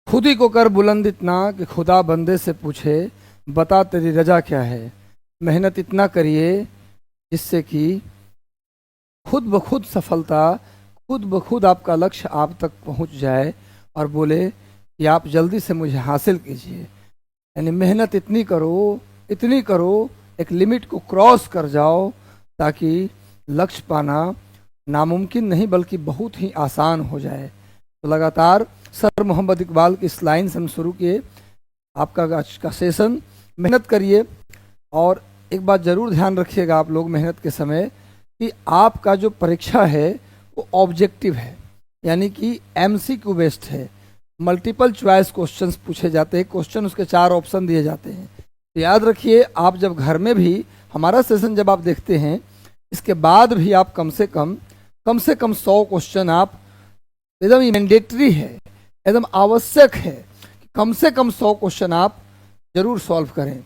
खुद ही को कर बुलंद इतना कि खुदा बंदे से पूछे बता तेरी रजा क्या है। मेहनत इतना करिए जिससे कि खुद ब खुद सफलता, खुद ब खुद आपका लक्ष्य आप तक पहुंच जाए और बोले कि आप जल्दी से मुझे हासिल कीजिए। यानी मेहनत इतनी करो, एक लिमिट को क्रॉस कर जाओ ताकि लक्ष्य पाना नामुमकिन नहीं बल्कि बहुत ही आसान हो जाए। तो लगातार सर मोहम्मद इकबाल की इस लाइन से हम शुरू किए आपका आज का सेशन। मेहनत करिए और एक बात ज़रूर ध्यान रखिएगा आप लोग मेहनत के समय कि आपका जो परीक्षा है वो ऑब्जेक्टिव है, यानी कि एमसीक्यू बेस्ड है। मल्टीपल चॉइस क्वेश्चंस पूछे जाते हैं, क्वेश्चन उसके 4 ऑप्शन दिए जाते हैं। तो याद रखिए आप जब घर में भी हमारा सेशन जब आप देखते हैं इसके बाद भी आप कम से कम 100 क्वेश्चन आप एकदम मैंडेटरी है, एकदम आवश्यक है कि कम से कम 100 क्वेश्चन आप जरूर सॉल्व करें।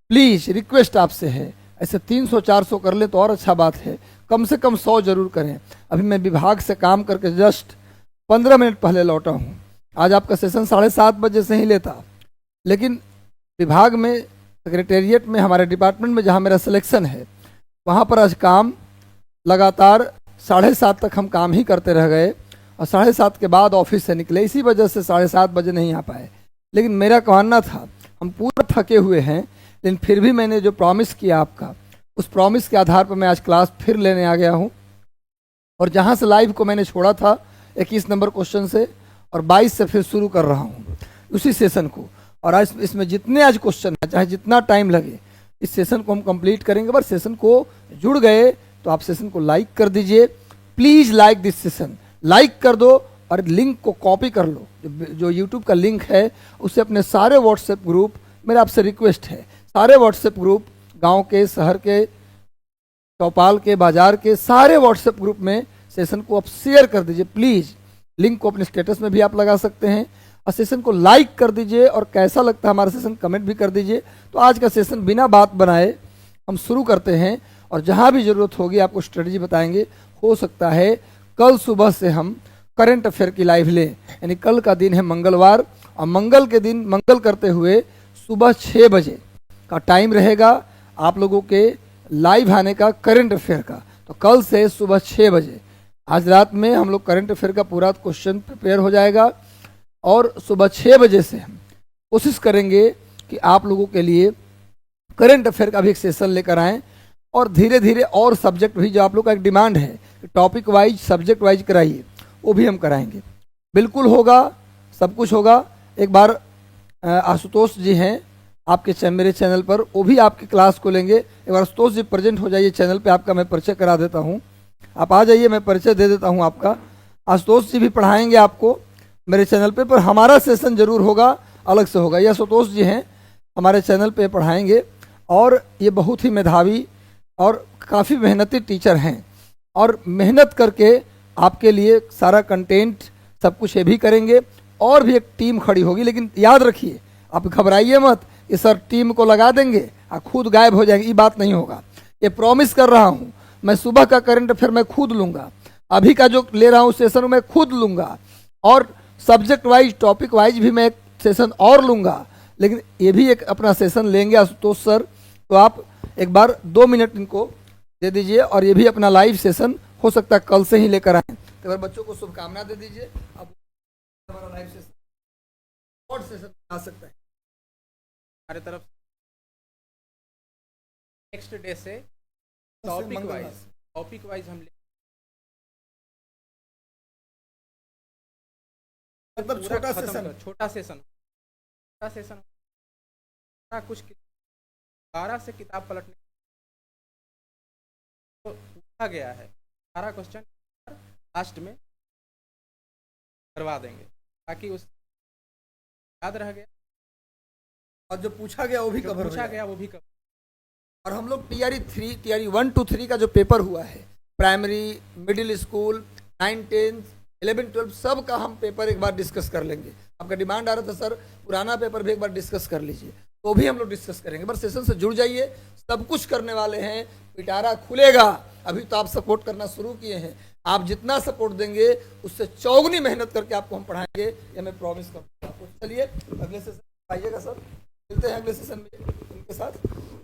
प्लीज़ रिक्वेस्ट आपसे है, ऐसे 300-400 कर ले तो और अच्छा बात है, कम से कम 100 जरूर करें। अभी मैं विभाग से काम करके जस्ट 15 मिनट पहले लौटा हूँ। आज आपका सेशन 7:30 बजे से ही लेता, लेकिन विभाग में सेक्रेटेरिएट में हमारे डिपार्टमेंट में जहाँ मेरा सिलेक्शन है वहाँ पर आज काम लगातार 7:30 तक हम काम ही करते रह गए और 7:30 के बाद ऑफिस से निकले, इसी वजह से 7:30 बजे नहीं आ पाए। लेकिन मेरा कहना था हम पूरा थके हुए हैं, लेकिन फिर भी मैंने जो प्रॉमिस किया आपका उस प्रॉमिस के आधार पर मैं आज क्लास फिर लेने आ गया हूँ। और जहाँ से लाइव को मैंने छोड़ा था 21 नंबर क्वेश्चन से और 22 से फिर शुरू कर रहा हूँ उसी सेशन को। और आज इसमें जितने आज क्वेश्चन है चाहे जितना टाइम लगे इस सेशन को हम कंप्लीट करेंगे। बस सेशन को जुड़ गए तो आप सेशन को लाइक कर दीजिए, please like this session, like कर दो और लिंक को कॉपी कर लो। जो यूट्यूब का लिंक है उसे अपने सारे व्हाट्सएप ग्रुप, मेरा आपसे रिक्वेस्ट है सारे व्हाट्सएप ग्रुप, गांव के, शहर के, चौपाल के, बाजार के सारे व्हाट्सएप ग्रुप में सेशन को आप शेयर कर दीजिए प्लीज़। लिंक को अपने स्टेटस में भी आप लगा सकते हैं और सेशन को लाइक कर दीजिए और कैसा लगता है हमारा सेशन कमेंट भी कर दीजिए। तो आज का सेशन बिना बात बनाए हम शुरू करते हैं और जहाँ भी ज़रूरत होगी आपको स्ट्रेटजी बताएंगे। हो सकता है कल सुबह से हम करंट अफेयर की लाइव लें, यानी कल का दिन है मंगलवार और मंगल के दिन मंगल करते हुए सुबह 6 बजे का टाइम रहेगा आप लोगों के लाइव आने का करंट अफेयर का। तो कल से सुबह 6 बजे आज रात में हम लोग करंट अफेयर का पूरा क्वेश्चन प्रिपेयर हो जाएगा और सुबह 6 बजे से हम कोशिश करेंगे कि आप लोगों के लिए करंट अफेयर का भी एक सेशन लेकर आएँ और धीरे धीरे और सब्जेक्ट भी जो आप लोग का एक डिमांड है कि टॉपिक वाइज सब्जेक्ट वाइज कराइए वो भी हम कराएंगे। बिल्कुल होगा, सब कुछ होगा। एक बार आशुतोष जी हैं आपके मेरे चैनल पर, वो भी आपकी क्लास को लेंगे। एक बार आशुतोष जी प्रेजेंट हो जाइए चैनल पे, आपका मैं परिचय करा देता हूँ। आप आ जाइए, मैं परिचय दे देता हूँ आपका। आशुतोष जी भी पढ़ाएंगे आपको मेरे चैनल पे, पर हमारा सेशन जरूर होगा, अलग से होगा। ये आशुतोष जी हैं हमारे चैनल पे पढ़ाएंगे और ये बहुत ही मेधावी और काफ़ी मेहनती टीचर हैं और मेहनत करके आपके लिए सारा कंटेंट सब कुछ ये भी करेंगे और भी एक टीम खड़ी होगी। लेकिन याद रखिए आप घबराइए मत कि सर टीम को लगा देंगे और खुद गायब हो जाएंगे, ये बात नहीं होगा। ये प्रॉमिस कर रहा हूँ, मैं सुबह का करंट अफेयर मैं खुद लूँगा, अभी का जो ले रहा हूँ सेशन मैं खुद लूँगा और सब्जेक्ट वाइज टॉपिक वाइज भी मैं एक सेशन और लूँगा। लेकिन ये भी एक अपना सेशन लेंगे आशुतोष सर, तो आप एक बार 2 मिनट इनको दे दीजिए और ये भी अपना लाइव सेशन हो सकता है कल से ही लेकर आए। तो बच्चों को शुभकामना दे दीजिए। अब हमारा लाइव सेशन और सेशन आ सकता है हमारे तरफ नेक्स्ट डे से टॉपिक वाइज हम मतलब छोटा सेशन कुछ 12 से किताब पलटने तो पूछा गया है, सारा क्वेश्चन लास्ट में करवा देंगे ताकि उस याद रह गया और जो पूछा गया वो भी कवर पूछा गया वो भी कवर। और हम लोग टीआरई 1 to 3 का जो पेपर हुआ है प्राइमरी, मिडिल स्कूल, 9, 10, 11, 12 सब का हम पेपर एक बार डिस्कस कर लेंगे। आपका डिमांड आ रहा था सर पुराना पेपर भी एक बार डिस्कस कर लीजिए, तो भी हम लोग डिस्कस करेंगे। बस सेशन से जुड़ जाइए, सब कुछ करने वाले हैं, पिटारा खुलेगा। अभी तो आप सपोर्ट करना शुरू किए हैं, आप जितना सपोर्ट देंगे उससे चौगुनी मेहनत करके आपको हम पढ़ाएंगे, ये मैं प्रॉमिस करता हूँ आपको। चलिए अगले सेशन में आइएगा सर, मिलते हैं अगले सेशन में इनके साथ।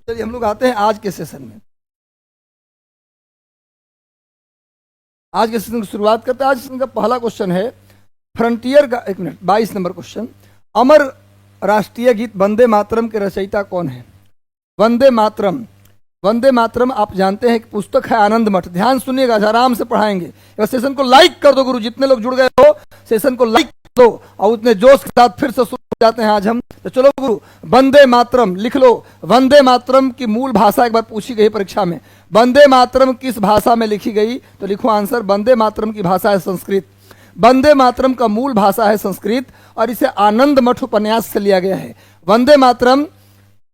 चलिए हम लोग आते हैं आज के सेशन में। आज के सेशन की शुरुआत करते हैं। आज सेशन का पहला क्वेश्चन है फ्रंटियर का, 1 मिनट, 22 नंबर क्वेश्चन। अमर राष्ट्रीय गीत वंदे मातरम के रचयिता कौन है? वंदे मातरम, वंदे मातरम आप जानते हैं कि पुस्तक है आनंद मठ। ध्यान सुनिएगा, आराम से पढ़ाएंगे। इस सेशन को लाइक कर दो गुरु, जितने लोग जुड़ गए हो सेशन को लाइक कर दो, और उतने जोश के साथ फिर से शुरू हो जाते हैं आज हम। तो चलो गुरु, वंदे मातरम लिख लो। वंदे मातरम की मूल भाषा एक बार पूछी गई परीक्षा में, वंदे मातरम किस भाषा में लिखी गई? तो लिखो आंसर, वंदे मातरम की भाषा है संस्कृत। वंदे मातरम का मूल भाषा है संस्कृत और इसे आनंद मठ उपन्यास से लिया गया है। वंदे मातरम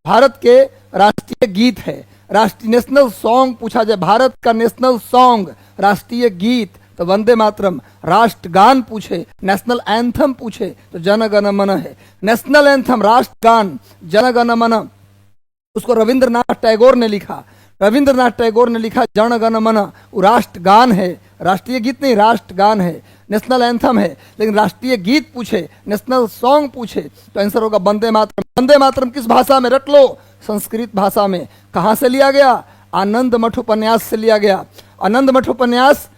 भारत के राष्ट्रीय गीत है। राष्ट्रीय नेशनल सॉन्ग पूछा जाए, भारत का नेशनल सॉन्ग राष्ट्रीय गीत तो वंदे मातरम। राष्ट्रगान पूछे, नेशनल एंथम पूछे तो जन गण मन है। नेशनल एंथम राष्ट्रगान जन गण मन, उसको रविंद्रनाथ टैगोर ने लिखा। रविंद्रनाथ टैगोर ने लिखा जन गण मन, वो राष्ट्रगान है, राष्ट्रीय गीत नहीं, राष्ट्रगान है। नेशनल एंथम है, लेकिन राष्ट्रीय गीत पूछे, नेशनल सॉन्ग पूछे तो आंसर होगा वंदे मातरम। वंदे मातरम किस भाषा में? रट लो, संस्कृत भाषा में। कहाँ से लिया गया? आनंद मठ उपन्यास से लिया गया। आनंद मठ उपन्यास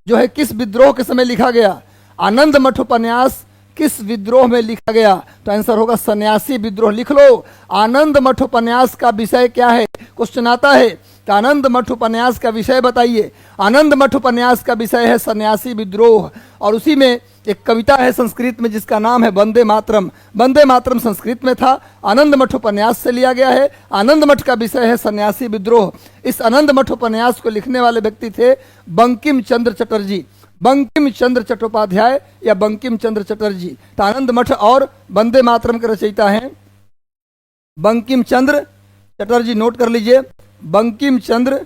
जो है किस विद्रोह के समय लिखा गया? आनंद मठ उपन्यास किस विद्रोह में लिखा गया? तो आंसर होगा सन्यासी विद्रोह। लिख लो, आनंद मठ उपन्यास का विषय क्या है? क्वेश्चन आता है तो आनंद मठ उपन्यास का विषय बताइए। आनंद मठ उपन्यास का विषय है सन्यासी विद्रोह, और उसी में एक कविता है संस्कृत में जिसका नाम है वंदे मातरम। वंदे मातरम संस्कृत में था, आनंद मठ उपन्यास से लिया गया है। आनंद मठ का विषय है सन्यासी विद्रोह। इस आनंद मठ उपन्यास को लिखने वाले व्यक्ति थे बंकिम चंद्र चटर्जी, बंकिम चंद्र चट्टोपाध्याय या बंकिम चंद्र चटर्जी। तो आनंद मठ और वंदे मातरम के रचयिता हैं बंकिम चंद्र चटर्जी। नोट कर लीजिए, बंकिम चंद्र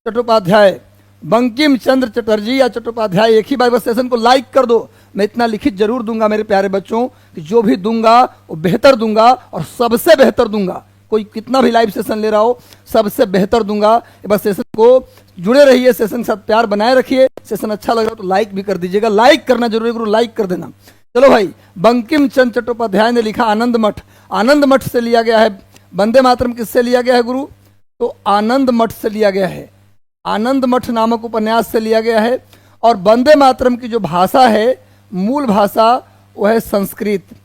चट्टोपाध्याय, बंकिम चंद्र चटर्जी या चट्टोपाध्याय एक ही बार। बस सेशन को लाइक कर दो। मैं इतना लिखित जरूर दूंगा मेरे प्यारे बच्चों कि जो भी दूंगा वो बेहतर दूंगा और सबसे बेहतर दूंगा। कोई कितना भी लाइव सेशन ले रहा हो, सबसे बेहतर दूंगा। बस सेशन को जुड़े रहिए, सेशन के साथ प्यार बनाए रखिए। सेशन अच्छा लग रहा हो तो लाइक भी कर दीजिएगा, लाइक करना जरूरी है गुरु, लाइक कर देना। चलो भाई, बंकिम चंद्र चट्टोपाध्याय ने लिखा आनंद मठ। आनंद मठ से लिया गया है। वंदे मातरम किससे लिया गया है गुरु? तो आनंद मठ से लिया गया है। आनंद मठ नामक उपन्यास से लिया गया है। और वंदे मातरम की जो भाषा है, मूल भाषा, वो है संस्कृत।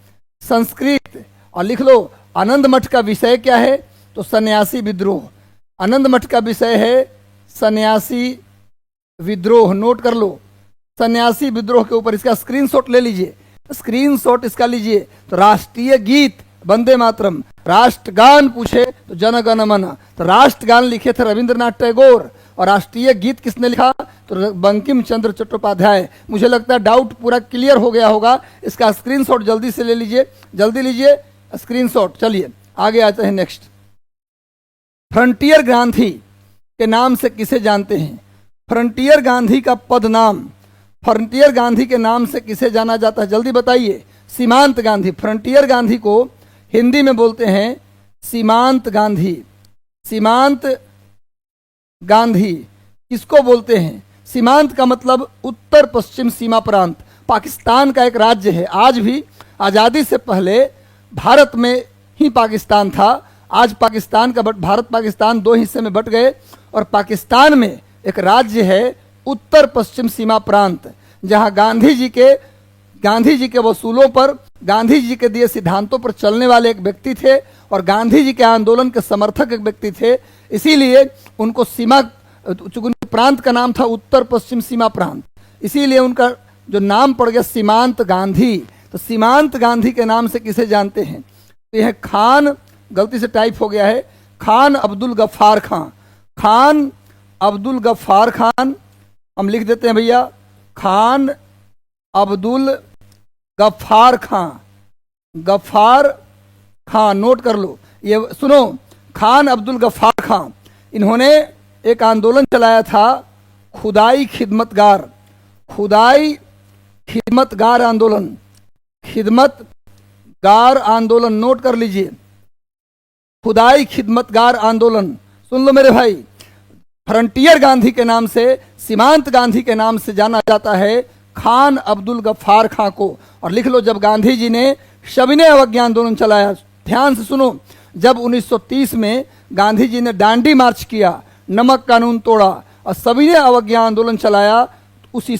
संस्कृत। और लिख लो, आनंद मठ का विषय क्या है? तो सन्यासी विद्रोह। आनंद मठ का विषय है सन्यासी विद्रोह। नोट कर लो, सन्यासी विद्रोह के ऊपर इसका स्क्रीनशॉट ले लीजिए, स्क्रीनशॉट इसका लीजिए। तो राष्ट्रीय गीत वंदे मातरम, राष्ट्रगान पूछे तो जन गण मन, तो राष्ट्रगान लिखे थे रविंद्रनाथ टैगोर और राष्ट्रीय गीत किसने लिखा? तो बंकिम चंद्र चट्टोपाध्याय। मुझे लगता है डाउट पूरा क्लियर हो गया होगा। इसका स्क्रीनशॉट जल्दी से ले लीजिए, जल्दी लीजिए स्क्रीनशॉट। चलिए आगे आते हैं नेक्स्ट। फ्रंटियर गांधी के नाम से किसे जानते हैं? फ्रंटियर गांधी का पद नाम, फ्रंटियर गांधी के नाम से किसे जाना जाता है? जल्दी बताइए। सीमांत गांधी। फ्रंटियर गांधी को हिंदी में बोलते हैं सीमांत गांधी। सीमांत गांधी किसको बोलते हैं? सीमांत का मतलब उत्तर पश्चिम सीमा प्रांत। पाकिस्तान का एक राज्य है। आज भी आज़ादी से पहले भारत में ही पाकिस्तान था। आज पाकिस्तान का भारत पाकिस्तान दो हिस्से में बट गए और पाकिस्तान में एक राज्य है उत्तर पश्चिम सीमा प्रांत, जहां गांधी जी के वसूलों पर, गांधी जी के दिए सिद्धांतों पर चलने वाले एक व्यक्ति थे और गांधी जी के आंदोलन के समर्थक एक व्यक्ति थे। इसीलिए उनको सीमा, चूंकि प्रांत का नाम था उत्तर पश्चिम सीमा प्रांत, इसीलिए उनका जो नाम पड़ गया सीमांत गांधी। तो सीमांत गांधी के नाम से किसे जानते हैं? तो यह खान, गलती से टाइप हो गया है, खान अब्दुल गफ्फार खान। खान अब्दुल गफ्फार खान, हम लिख देते हैं भैया, खान अब्दुल गफ्फार खान। गफ्फार खान नोट कर लो, ये सुनो, खान अब्दुल गफ्फार खान, इन्होंने एक आंदोलन चलाया था खुदाई खिदमतगार, खुदाई खिदमतगार आंदोलन, खिदमतगार आंदोलन। नोट कर लीजिए, खुदाई खिदमतगार आंदोलन। सुन लो मेरे भाई, फ्रंटियर गांधी के नाम से, सीमांत गांधी के नाम से जाना जाता है खान अब्दुल गफ्फार खां को। और लिख लो, जब गांधी जी ने सविनय अवज्ञा आंदोलन चलाया, ध्यान से सुनो, जब 1930 में गांधी जी ने दांडी मार्च किया, नमक कानून तोड़ा और सविनय अवज्ञा आंदोलन चलाया, उसी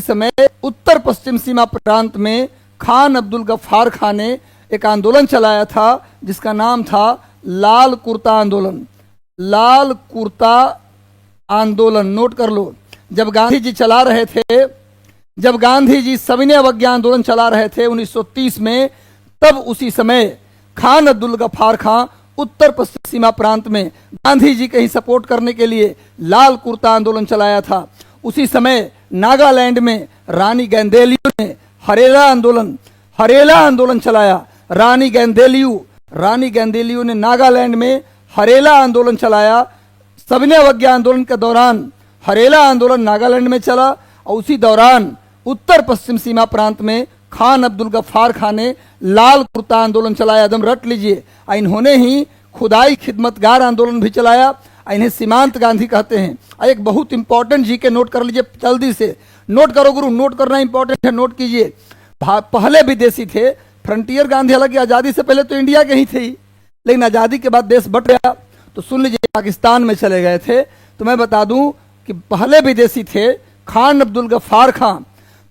समय उत्तर पश्चिम सीमा प्रांत में खान अब्दुल गफ्फार खां ने एक आंदोलन चलाया था जिसका नाम था लाल कुर्ता आंदोलन। लाल कुर्ता आंदोलन नोट कर लो। जब गांधी जी चला रहे थे, जब गांधी जी सविनय अवज्ञा आंदोलन चला रहे थे 1930 में, तब उसी समय खान अब्दुल गफ्फार खां उत्तर पश्चिम सीमा प्रांत में गांधी जी के ही सपोर्ट करने के लिए लाल कुर्ता आंदोलन चलाया था। उसी समय नागालैंड में रानी गैंदेलियू ने हरेला आंदोलन चलाया। रानी गैंदेलियू ने नागालैंड में हरेला आंदोलन चलाया। सविनय अवज्ञा आंदोलन के दौरान हरेला आंदोलन नागालैंड में चला और उसी दौरान उत्तर पश्चिम सीमा प्रांत में खान अब्दुल गफ्फार खां ने लाल कुर्ता आंदोलन चलाया। एकदम रट लीजिए। इन्होंने ही खुदाई खिदमतगार आंदोलन भी चलाया। इन्हें सीमांत गांधी कहते हैं। एक बहुत इंपॉर्टेंट जी के नोट कर लीजिए, जल्दी से नोट करो गुरु, नोट करना इंपॉर्टेंट है, नोट कीजिए। पहले विदेशी थे फ्रंटियर गांधी, हालांकि आज़ादी से पहले तो इंडिया के ही थे, लेकिन आज़ादी के बाद देश बट गया तो सुन लीजिए, पाकिस्तान में चले गए थे। तो मैं बता दूं कि पहले विदेशी थे खान अब्दुल गफ्फार खां,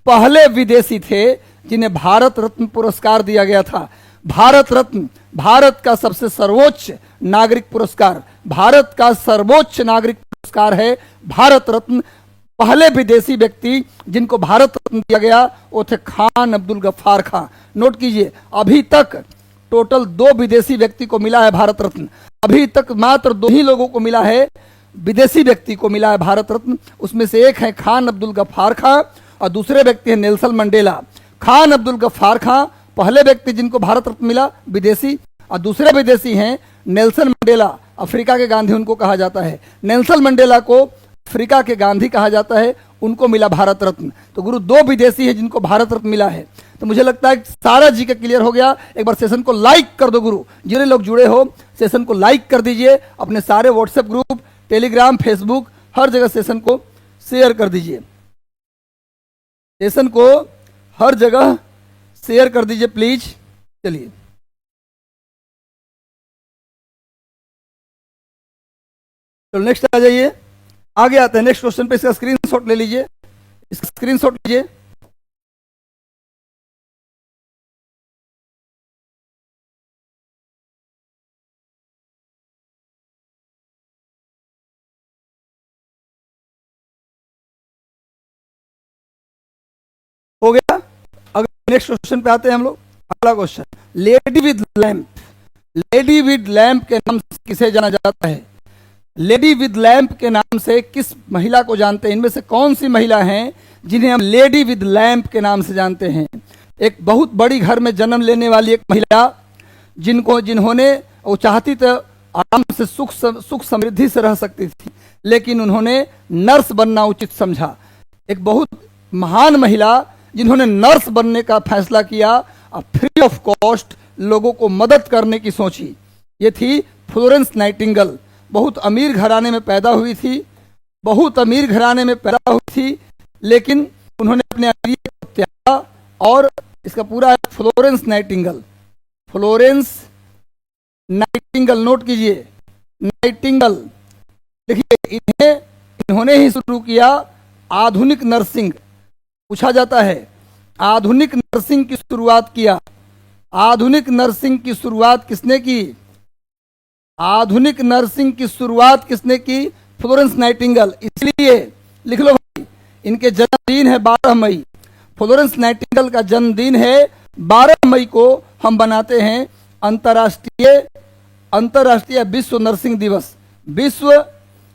पहले विदेशी थे जिन्हें भारत रत्न पुरस्कार दिया गया था। भारत रत्न, भारत का सबसे सर्वोच्च नागरिक पुरस्कार, भारत का सर्वोच्च नागरिक पुरस्कार है भारत रत्न। पहले विदेशी व्यक्ति जिनको भारत रत्न दिया गया वो थे खान अब्दुल गफ्फार खां। नोट कीजिए, अभी तक टोटल 2 विदेशी व्यक्ति को मिला है भारत रत्न। अभी तक मात्र 2 ही लोगों को मिला है, विदेशी व्यक्ति को मिला है भारत रत्न। उसमें से एक है खान अब्दुल गफ्फार खां और दूसरे व्यक्ति है नेल्सन मंडेला। खान अब्दुल गफ्फार खां पहले व्यक्ति जिनको भारत रत्न मिला विदेशी, और दूसरे विदेशी हैं नेल्सन मंडेला, अफ्रीका के गांधी उनको कहा जाता है। नेल्सन मंडेला को अफ्रीका के गांधी कहा जाता है, उनको मिला भारत रत्न। तो गुरु 2 विदेशी हैं जिनको भारत रत्न मिला है। तो मुझे लगता है सारा जी का क्लियर हो गया। एक बार सेशन को लाइक कर दो गुरु, जितने लोग जुड़े हो सेशन को लाइक कर दीजिए, अपने सारे व्हाट्सएप ग्रुप, टेलीग्राम, फेसबुक, हर जगह सेशन को शेयर कर दीजिए। सेशन को हर जगह शेयर कर दीजिए प्लीज। चलिए तो नेक्स्ट आ जाइए, आगे आते हैं नेक्स्ट क्वेश्चन पे। इसका स्क्रीनशॉट ले लीजिए, इसका स्क्रीनशॉट लीजिए। हो गया। अगर नेक्स्ट क्वेश्चन पे आते हैं हम लोग। अगला question, lady with lamp. Lady with lamp के नाम से किसे जाना जाता है? लेडी विद लैंप के नाम से किस महिला को जानते हैं? इनमें से कौन सी महिला हैं जिन्हें हम लेडी विद लैंप के नाम से जानते हैं? एक बहुत बड़ी घर में जन्म लेने वाली एक महिला, जिन्होंने वो चाहती तो आराम से सुख समृद्धि से रह सकती थी, लेकिन उन्होंने नर्स बनना उचित समझा। एक बहुत महान महिला जिन्होंने नर्स बनने का फैसला किया और फ्री ऑफ कॉस्ट लोगों को मदद करने की सोची, ये थी फ्लोरेंस नाइटिंगेल। बहुत अमीर घराने में पैदा हुई थी, बहुत अमीर घराने में पैदा हुई थी, लेकिन उन्होंने अपने अमीर को त्यागा। और इसका पूरा है Florence Nightingale. Florence Nightingale, note कीजिए, नाइटिंगेल। देखिए, इन्होंने ही शुरू किया आधुनिक नर्सिंग। पूछा जाता है आधुनिक नर्सिंग की शुरुआत किया। आधुनिक नर्सिंग की शुरुआत किसने की? आधुनिक नर्सिंग की शुरुआत किसने की? Florence Nightingale. इसलिए लिख लो भाई, इनके जन्मदिन है 12 मई। फ्लोरेंस नाइटिंगेल का जन्मदिन है 12 मई को हम बनाते हैं अंतर्राष्ट्रीय विश्व नर्सिंग दिवस। विश्व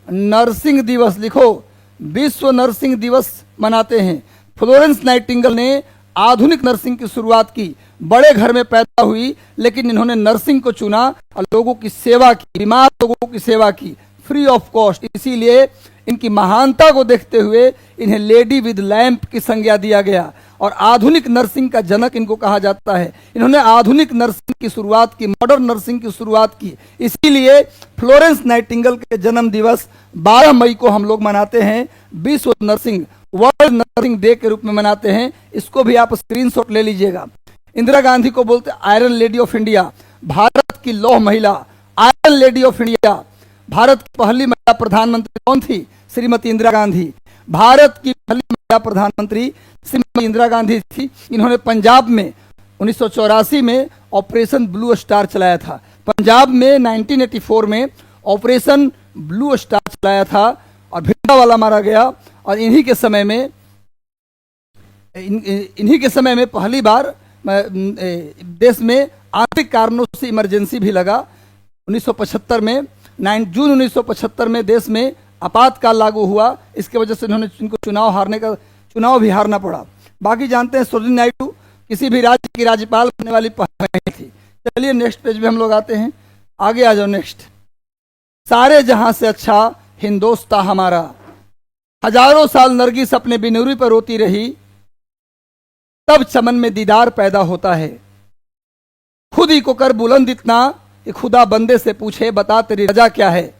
नर्सिंग दिवस लिखो, विश्व नर्सिंग दिवस मनाते हैं। फ्लोरेंस नाइटिंगेल ने आधुनिक नर्सिंग की शुरुआत की। बड़े घर में पैदा हुई, लेकिन इन्होंने नर्सिंग को चुना और लोगों की सेवा की, बीमार लोगों की सेवा की फ्री ऑफ कॉस्ट। इसीलिए इनकी महानता को देखते हुए इन्हें लेडी विद लैंप की संज्ञा दिया गया। और आधुनिक नर्सिंग का जनक इनको कहा जाता है। इन्होंने आधुनिक नर्सिंग की शुरुआत की, मॉडर्न नर्सिंग की शुरुआत की। इसीलिए फ्लोरेंस नाइटिंगेल के जन्म दिवस 12 मई को हम लोग मनाते हैं, विश्व नर्सिंग, वर्ल्ड नर्सिंग डे के रूप में मनाते हैं। इसको भी आप स्क्रीनशॉट ले लीजिएगा। इंदिरा गांधी को बोलते iron lady of India, Bharat की लौह महिला, iron lady of India. Bharat की पहली महिला प्रधानमंत्री कौन थी? श्रीमती इंदिरा गांधी। भारत की पहली महिला प्रधानमंत्री श्रीमती इंदिरा गांधी थी। इन्होंने पंजाब में 1984 में ऑपरेशन ब्लू स्टार चलाया था। पंजाब में 1984 में ऑपरेशन ब्लू स्टार चलाया था और भिंडरावाला मारा गया। और इन्हीं के समय में पहली बार देश में आंतरिक कारणों से इमरजेंसी भी लगा। 1975 में जून 1975 में देश में आपातकाल लागू हुआ। इसके वजह से इनको चुनाव भी हारना पड़ा। बाकी जानते हैं सरोजिनी नायडू किसी भी राज्य की राज्यपाल बनने वाली पहली महिला थी। चलिए नेक्स्ट पेज पे हम लोग आते हैं, आगे आ जाओ। नेक्स्ट, सारे जहां से अच्छा हिंदोस्तां हमारा। हजारों साल नरगिस अपने बिनुरी पर रोती रही, तब चमन में दीदार पैदा होता है। खुद ही को कर बुलंद इतना कि खुदा बंदे से पूछे बता तेरी रजा क्या है।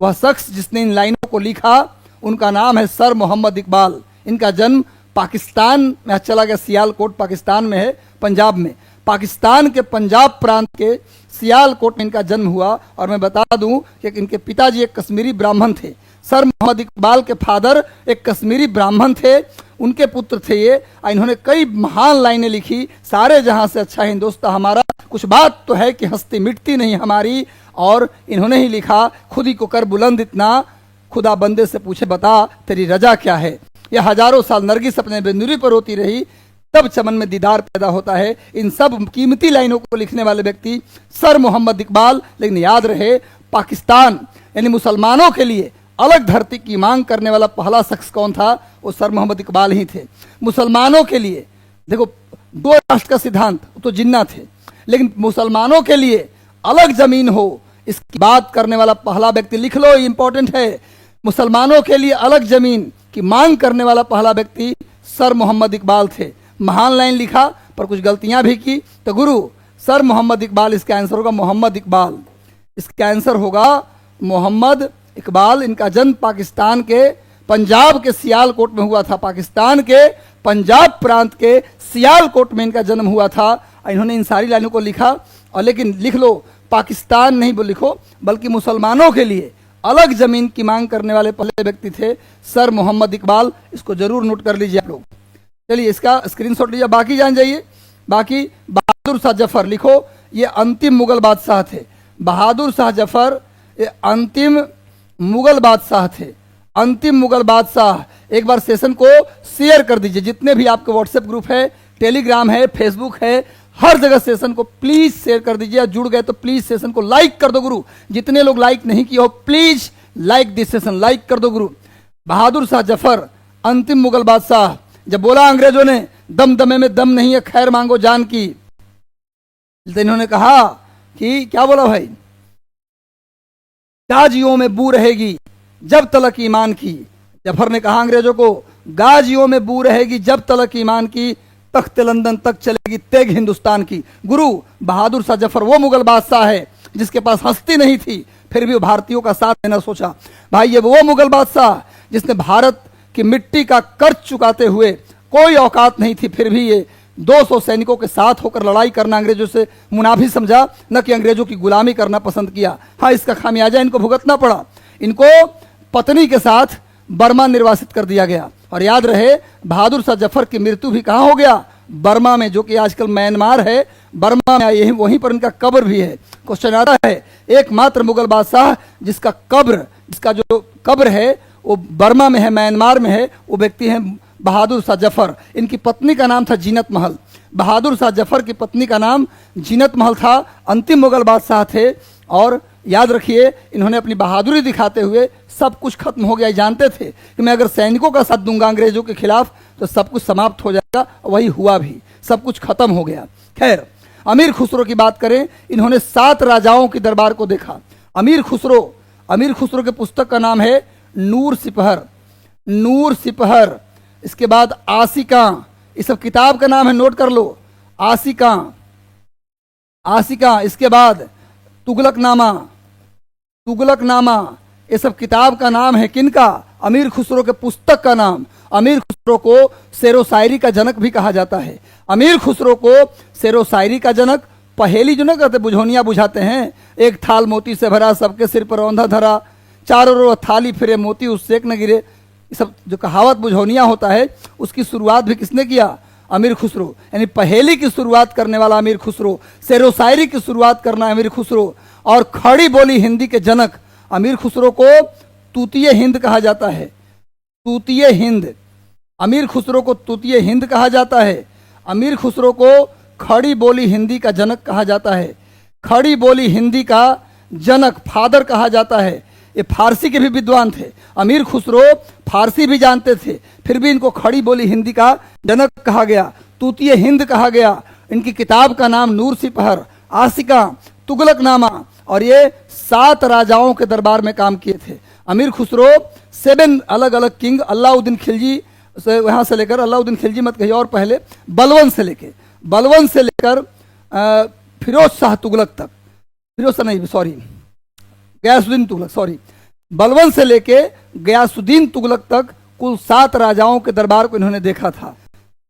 वह शख्स जिसने इन लाइनों को लिखा उनका नाम है सर मोहम्मद इकबाल। इनका जन्म पाकिस्तान में, चला गया सियालकोट पाकिस्तान में है, पंजाब में। पाकिस्तान के पंजाब प्रांत के सियालकोट में इनका जन्म हुआ। और मैं बता दूं कि इनके पिताजी एक कश्मीरी ब्राह्मण थे। सर मोहम्मद इकबाल के फादर एक कश्मीरी ब्राह्मण थे, उनके पुत्र थे ये। इन्होंने कई महान लाइनें लिखी। सारे जहां से अच्छा हिंदुस्तां हमारा, कुछ बात तो है कि हस्ती मिटती नहीं हमारी। और इन्होंने ही लिखा, खुद ही को कर बुलंद इतना, खुदा बंदे से पूछे बता तेरी रजा क्या है। यह हजारों साल नरगिस अपने बिनुरी पर रोती रही, तब चमन में दीदार पैदा होता है। इन सब कीमती लाइनों को लिखने वाले व्यक्ति सर मोहम्मद इकबाल। लेकिन याद रहे, पाकिस्तान यानी मुसलमानों के लिए अलग धरती की मांग करने वाला पहला शख्स कौन था? वो सर मोहम्मद इकबाल ही थे। मुसलमानों के लिए देखो, 2 राष्ट्र का सिद्धांत तो जिन्ना थे, लेकिन मुसलमानों के लिए अलग जमीन हो, इसकी बात करने वाला पहला व्यक्ति, लिख लो, इंपॉर्टेंट है। मुसलमानों के लिए अलग जमीन की मांग करने वाला पहला व्यक्ति सर मोहम्मद इकबाल थे। महान लाइन लिखा पर कुछ गलतियां भी की। तो गुरु सर मोहम्मद इकबाल, इसका आंसर होगा मोहम्मद इकबाल। इसका आंसर होगा मोहम्मद इकबाल। इनका जन्म पाकिस्तान के पंजाब के सियालकोट में हुआ था। पाकिस्तान के पंजाब प्रांत के सियालकोट में इनका जन्म हुआ था। इन्होंने इन सारी लाइनों को लिखा। और लेकिन लिख लो, पाकिस्तान नहीं लिखो, बल्कि मुसलमानों के लिए अलग जमीन की मांग करने वाले पहले व्यक्ति थे सर मोहम्मद इकबाल। इसको जरूर नोट कर लीजिए आप लोग। चलिए इसका स्क्रीनशॉट लीजिए, बाकी जान जाइए। बाकी बहादुर शाह जफर लिखो, ये अंतिम मुगल बादशाह थे। बहादुर शाह जफर ये अंतिम मुगल बादशाह थे। अंतिम मुगल बादशाह। एक बार सेशन को शेयर कर दीजिए, जितने भी आपके व्हाट्सएप ग्रुप है, टेलीग्राम है, फेसबुक है, हर जगह सेशन को प्लीज शेयर कर दीजिए। जुड़ गए तो प्लीज सेशन को लाइक कर दो गुरु। जितने लोग लाइक नहीं किए हो, please like this session, like कर दो गुरु। बहादुर शाह जफर अंतिम मुगल बादशाह। जब बोला अंग्रेजों ने दम दमे में दम नहीं है, खैर मांगो जान की, तो इन्होंने कहा कि क्या बोला भाई, गाजियों में बू रहेगी जब तलक ईमान की। जफर ने कहा अंग्रेजों को, गाजियों में बू रहेगी जब तलक ईमान की, तख्त लंदन तक चलेगी तेग हिंदुस्तान की। गुरु बहादुर शाह जफर वो मुगल बादशाह है जिसके पास हस्ती नहीं थी, फिर भी वो भारतीयों का साथ देना सोचा। भाई ये वो मुगल बादशाह जिसने भारत की मिट्टी का कर्ज चुकाते हुए, कोई औकात नहीं थी, फिर भी ये 200 सैनिकों के साथ होकर लड़ाई करना अंग्रेजों से मुनाफी समझा, न कि अंग्रेजों की गुलामी करना पसंद किया। हाँ, इसका खामियाजा इनको भुगतना पड़ा। इनको पत्नी के साथ बर्मा निर्वासित कर दिया गया। और याद रहे, बहादुर शाह जफर की मृत्यु भी कहाँ हो गया? बर्मा में, जो कि आजकल म्यांमार है। बर्मा में यही, वहीं पर इनका कब्र भी है। क्वेश्चन आता है, एकमात्र मुगल बादशाह जिसका जो कब्र है वो बर्मा में है, म्यांमार में है, वो व्यक्ति है बहादुर शाह जफर। इनकी पत्नी का नाम था जीनत महल। बहादुर शाह जफर की पत्नी का नाम जीनत महल था। अंतिम मुगल बादशाह थे। और याद रखिए, इन्होंने अपनी बहादुरी दिखाते हुए सब कुछ खत्म हो गया। जानते थे कि मैं अगर सैनिकों का साथ दूंगा अंग्रेजों के खिलाफ तो सब कुछ समाप्त हो जाएगा। वही हुआ भी, सब कुछ खत्म हो गया। खैर, अमीर खुसरो की बात करें, इन्होंने 7 राजाओं की दरबार को देखा। अमीर खुसरो के पुस्तक का नाम है नूर सिपहर। इसके बाद आशिका, इस सब किताब का नाम है, नोट कर लो। आशिका, आशिका, इसके बाद तुगलकनामा, तुगलकनामा, ये सब किताब का नाम है। किनका? अमीर खुसरो के पुस्तक का नाम। अमीर खुसरो को शेरो शायरी का जनक भी कहा जाता है। अमीर खुसरो को शेरो शायरी का जनक, पहेली जो ना कहते बुझौनिया बुझाते हैं, एक थाल मोती से भरा, सबके सिर पर औंधा धरा, चारों ओर थाली फिरे मोती उससे एक न गिरे। ये सब जो कहावत बुझौनिया होता है, उसकी शुरुआत भी किसने किया? अमीर खुसरो। यानी पहेली की शुरुआत करने वाला अमीर खुसरो, शेरो शायरी की शुरुआत करना अमीर खुसरो, और खड़ी बोली हिंदी के जनक अमीर खुसरो को तूतीय हिंद कहा जाता है। तूतीय हिंद, अमीर खुसरो को तूतीय हिंद कहा जाता है। अमीर खुसरो को खड़ी बोली हिंदी का जनक कहा जाता है। खड़ी बोली हिंदी का जनक, फादर कहा जाता है। ये फारसी के भी विद्वान थे। अमीर खुसरो फारसी भी जानते थे, फिर भी इनको खड़ी बोली हिंदी का जनक कहा गया, तूतीय हिंद कहा गया। इनकी किताब का नाम नूर सिपहर, आशिका, तुगलकनामा, और ये 7 राजाओं के दरबार में काम किए थे। अमीर खुसरो 7 अलग अलग किंग, अलाउद्दीन खिलजी से वहाँ से लेकर, अलाउद्दीन खिलजी मत कहिए, और पहले बलवंत से लेकर फिरोज शाह तुगलक तक, फिरोज शाह नहीं सॉरी गयासुद्दीन तुगलक, सॉरी बलवंत से लेके गयासुद्दीन तुगलक तक कुल 7 राजाओं के दरबार को इन्होंने देखा था।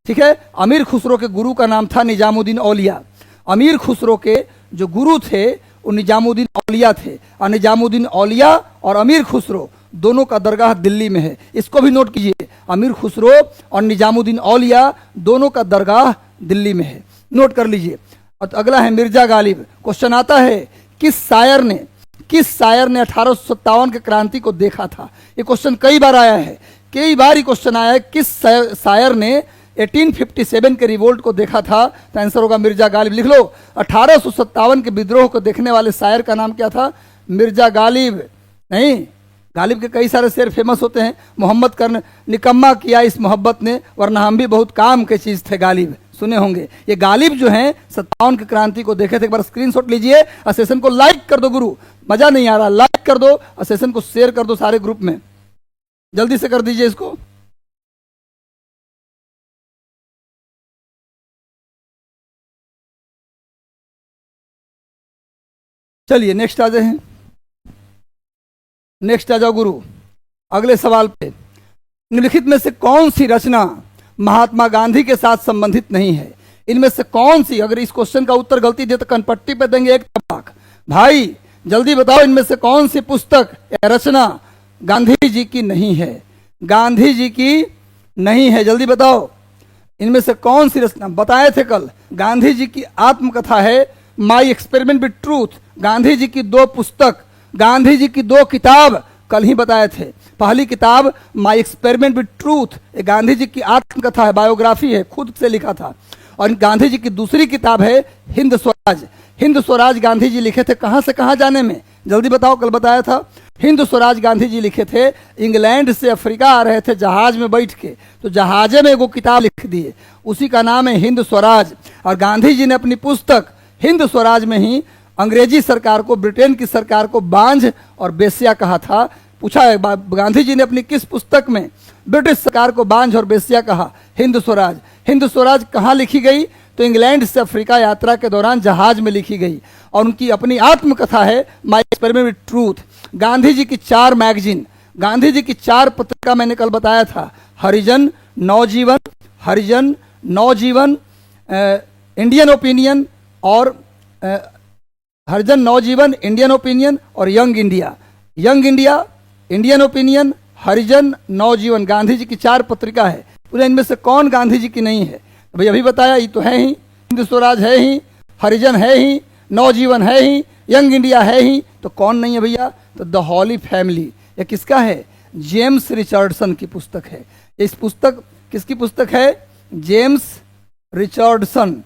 ठीक है। अमीर खुसरो के गुरु का नाम था निजामुद्दीन औलिया। अमीर खुसरो के जो गुरु थे वो निजामुद्दीन औलिया थे, और निजामुद्दीन औलिया और अमीर खुसरो दोनों का दरगाह दिल्ली में है। इसको भी नोट कीजिए, अमीर खुसरो और निजामुद्दीन औलिया दोनों का दरगाह दिल्ली में है, नोट कर लीजिए। और अगला है मिर्जा गालिब। क्वेश्चन आता है, किस शायर ने 1857 के क्रांति को देखा था? ये क्वेश्चन कई बार आया है, कई बार ये क्वेश्चन आया है, किस शायर ने 1857 के रिवोल्ट को देखा था? तो आंसर होगा मिर्जा गालिब। लिख लो, 1857 के विद्रोह को देखने वाले शायर का नाम क्या था? मिर्जा गालिब। नहीं, गालिब के कई सारे शेर फेमस होते हैं। मोहम्मद कर निकम्मा किया इस मोहब्बत ने, वरना हम भी बहुत काम के चीज थे, गालिब सुने होंगे। ये गालिब जो हैं 57 की क्रांति को देखे थे। एक बार स्क्रीनशॉट लीजिए और सेशन को लाइक कर दो। गुरु मजा नहीं आ रहा, लाइक कर दो और सेशन को शेयर कर दो सारे ग्रुप में, जल्दी से कर दीजिए इसको। चलिए नेक्स्ट आ जाए हैं, नेक्स्ट आ जाओ गुरु। अगले सवाल पे, निम्नलिखित में से कौन सी रचना महात्मा गांधी के साथ संबंधित नहीं है? इनमें से कौन सी? अगर इस क्वेश्चन का उत्तर गलती दे तो कनपट्टी पे देंगे 1 टपाक। भाई जल्दी बताओ, इनमें से कौन सी पुस्तक या रचना गांधी जी की नहीं है? गांधी जी की नहीं है, जल्दी बताओ। इनमें से कौन सी रचना? बताए थे कल, गांधी जी की आत्मकथा है my experiment with truth. Gandhi ji की 2 पुस्तक, गांधी जी की 2 किताब कल ही बताए थे। पहली किताब माई एक्सपेरिमेंट विद ट्रूथ, ये गांधी जी की आत्मकथा है, बायोग्राफी है, खुद से लिखा था। और गांधी जी की दूसरी किताब है हिंद स्वराज। हिंद स्वराज गांधी जी लिखे थे कहां से कहां जाने में? जल्दी बताओ, कल बताया था। हिंद स्वराज गांधी जी लिखे थे, इंग्लैंड से अफ्रीका आ रहे थे जहाज में बैठ के, तो जहाजे में वो किताब लिख दिए, उसी का नाम है हिंद स्वराज। और गांधी जी ने अपनी पुस्तक हिंद स्वराज में ही अंग्रेजी सरकार को, ब्रिटेन की सरकार को बांझ और बेस्या कहा था। पूछा है गांधी जी ने अपनी किस पुस्तक में ब्रिटिश सरकार को बांझ और बेस्या कहा? हिंद स्वराज। हिंद स्वराज कहाँ लिखी गई? तो इंग्लैंड से अफ्रीका यात्रा के दौरान जहाज में लिखी गई, और उनकी अपनी आत्मकथा है my experiment with truth. Gandhi ji की 4 मैगजीन, गांधी जी की 4 पत्रिका मैंने कल बताया था, हरिजन, नवजीवन, हरिजन, नवजीवन, इंडियन ओपिनियन और हरिजन, नवजीवन, इंडियन ओपिनियन और Young India. Young India, Indian Opinion, Harijan, Navjivan, Gandhi ji की 4 पत्रिका है। पूरे इनमें से कौन गांधी जी की नहीं है? भाई अभी बताया, ये तो है ही, हिंद स्वराज है ही, हरिजन है ही, नवजीवन है ही, यंग इंडिया है ही, तो कौन नहीं है भैया? तो द हॉली फैमिली। ये किसका है? जेम्स रिचर्डसन की पुस्तक है। इस पुस्तक किसकी पुस्तक है? James Richardson.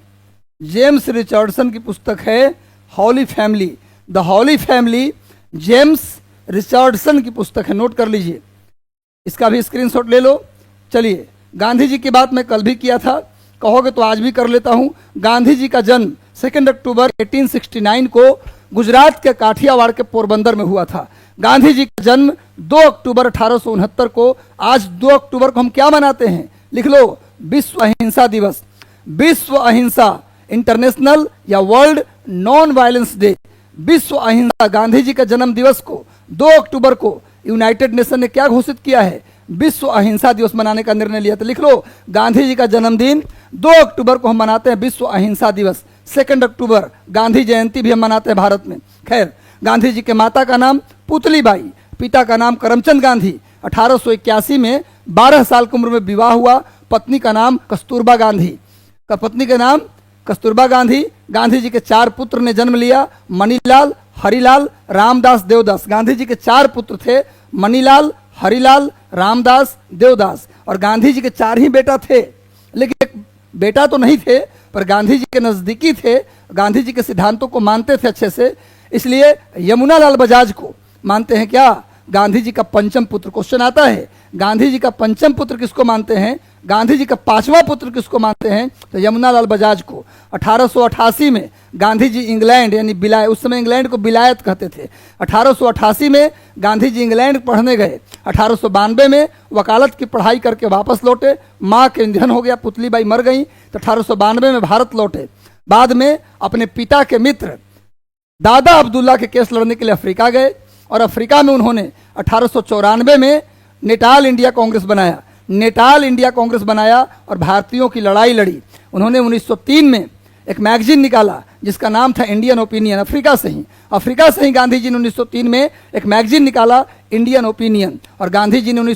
जेम्स रिचर्डसन की पुस्तक है Holy Family. The Holy Family James Richardson की पुस्तक है, नोट कर लीजिए, इसका भी स्क्रीनशॉट ले लो। चलिए, गांधी जी की बात मैं कल भी किया था, कहोगे तो आज भी कर लेता हूं। गांधी जी का जन्म 2 अक्टूबर 1869 को गुजरात के काठियावाड़ के पोरबंदर में हुआ था। गांधी जी का जन्म 2 अक्टूबर 1869 को। आज 2 अक्टूबर को हम क्या मनाते हैं? लिख लो, विश्व अहिंसा दिवस, विश्व अहिंसा इंटरनेशनल या वर्ल्ड नॉन वायलेंस डे, विश्व अहिंसा, गांधी जी का जन्म दिवस को 2 अक्टूबर को यूनाइटेड नेशन ने क्या घोषित किया है, विश्व अहिंसा दिवस मनाने का निर्णय लिया। तो लिख लो, गांधी जी का जन्मदिन 2 अक्टूबर को हम मनाते हैं विश्व अहिंसा दिवस। 2 अक्टूबर गांधी जयंती भी हम मनाते हैं भारत में। खैर, गांधी जी के माता का नाम पुतली बाई, पिता का नाम करमचंद गांधी। 1881 में 12 साल की उम्र में विवाह हुआ। पत्नी का नाम कस्तूरबा गांधी, पत्नी का नाम कस्तूरबा गांधी। गांधी जी के 4 पुत्र ने जन्म लिया, मणिलाल, हरिलाल, रामदास, देवदास। गांधी जी के 4 पुत्र थे, मणिलाल, हरिलाल, रामदास, देवदास। और गांधी जी के 4 ही बेटा थे, लेकिन एक बेटा तो नहीं थे, पर गांधी जी के नजदीकी थे, गांधी जी के सिद्धांतों को मानते थे अच्छे से, इसलिए यमुनालाल बजाज को मानते हैं क्या, गांधी जी का पंचम पुत्र। क्वेश्चन आता है, गांधी जी का पंचम पुत्र किसको मानते हैं, गांधी जी का 5वां पुत्र किसको मानते हैं, तो यमुनालाल बजाज को। 1888 में गांधी जी इंग्लैंड यानी बिलायत, उस समय इंग्लैंड को बिलायत कहते थे, 1888 में गांधी जी इंग्लैंड पढ़ने गए। 1892 में वकालत की पढ़ाई करके वापस लौटे, माँ के निधन हो गया, पुतली बाई मर गई, तो 1892 में भारत लौटे। बाद में अपने पिता के मित्र दादा अब्दुल्ला के केस लड़ने के लिए अफ्रीका गए, और अफ्रीका में उन्होंने 1894 में नेटाल इंडिया कांग्रेस बनाया, नेटाल इंडिया कांग्रेस बनाया और भारतीयों की लड़ाई लड़ी। उन्होंने 1903 में एक मैगजीन निकाला जिसका नाम था इंडियन ओपिनियन। अफ्रीका से ही गांधी जी ने 1903 में एक मैगजीन निकाला, इंडियन ओपिनियन। और गांधी जी ने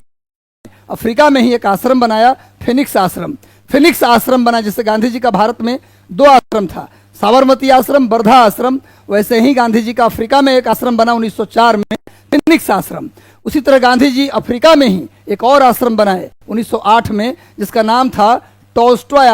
अफ्रीका में ही एक आश्रम बनाया, फिनिक्स आश्रम बना, जिससे गांधी जी का भारत में 2 आश्रम था, साबरमती आश्रम, वर्धा आश्रम। वैसे ही गांधी जी का अफ्रीका में एक आश्रम बना 1904 में, फिनिक्स आश्रम। उसी तरह गांधी जी अफ्रीका में ही एक और आश्रम बनाए 1908 में, जिसका नाम था टॉल्स्टॉय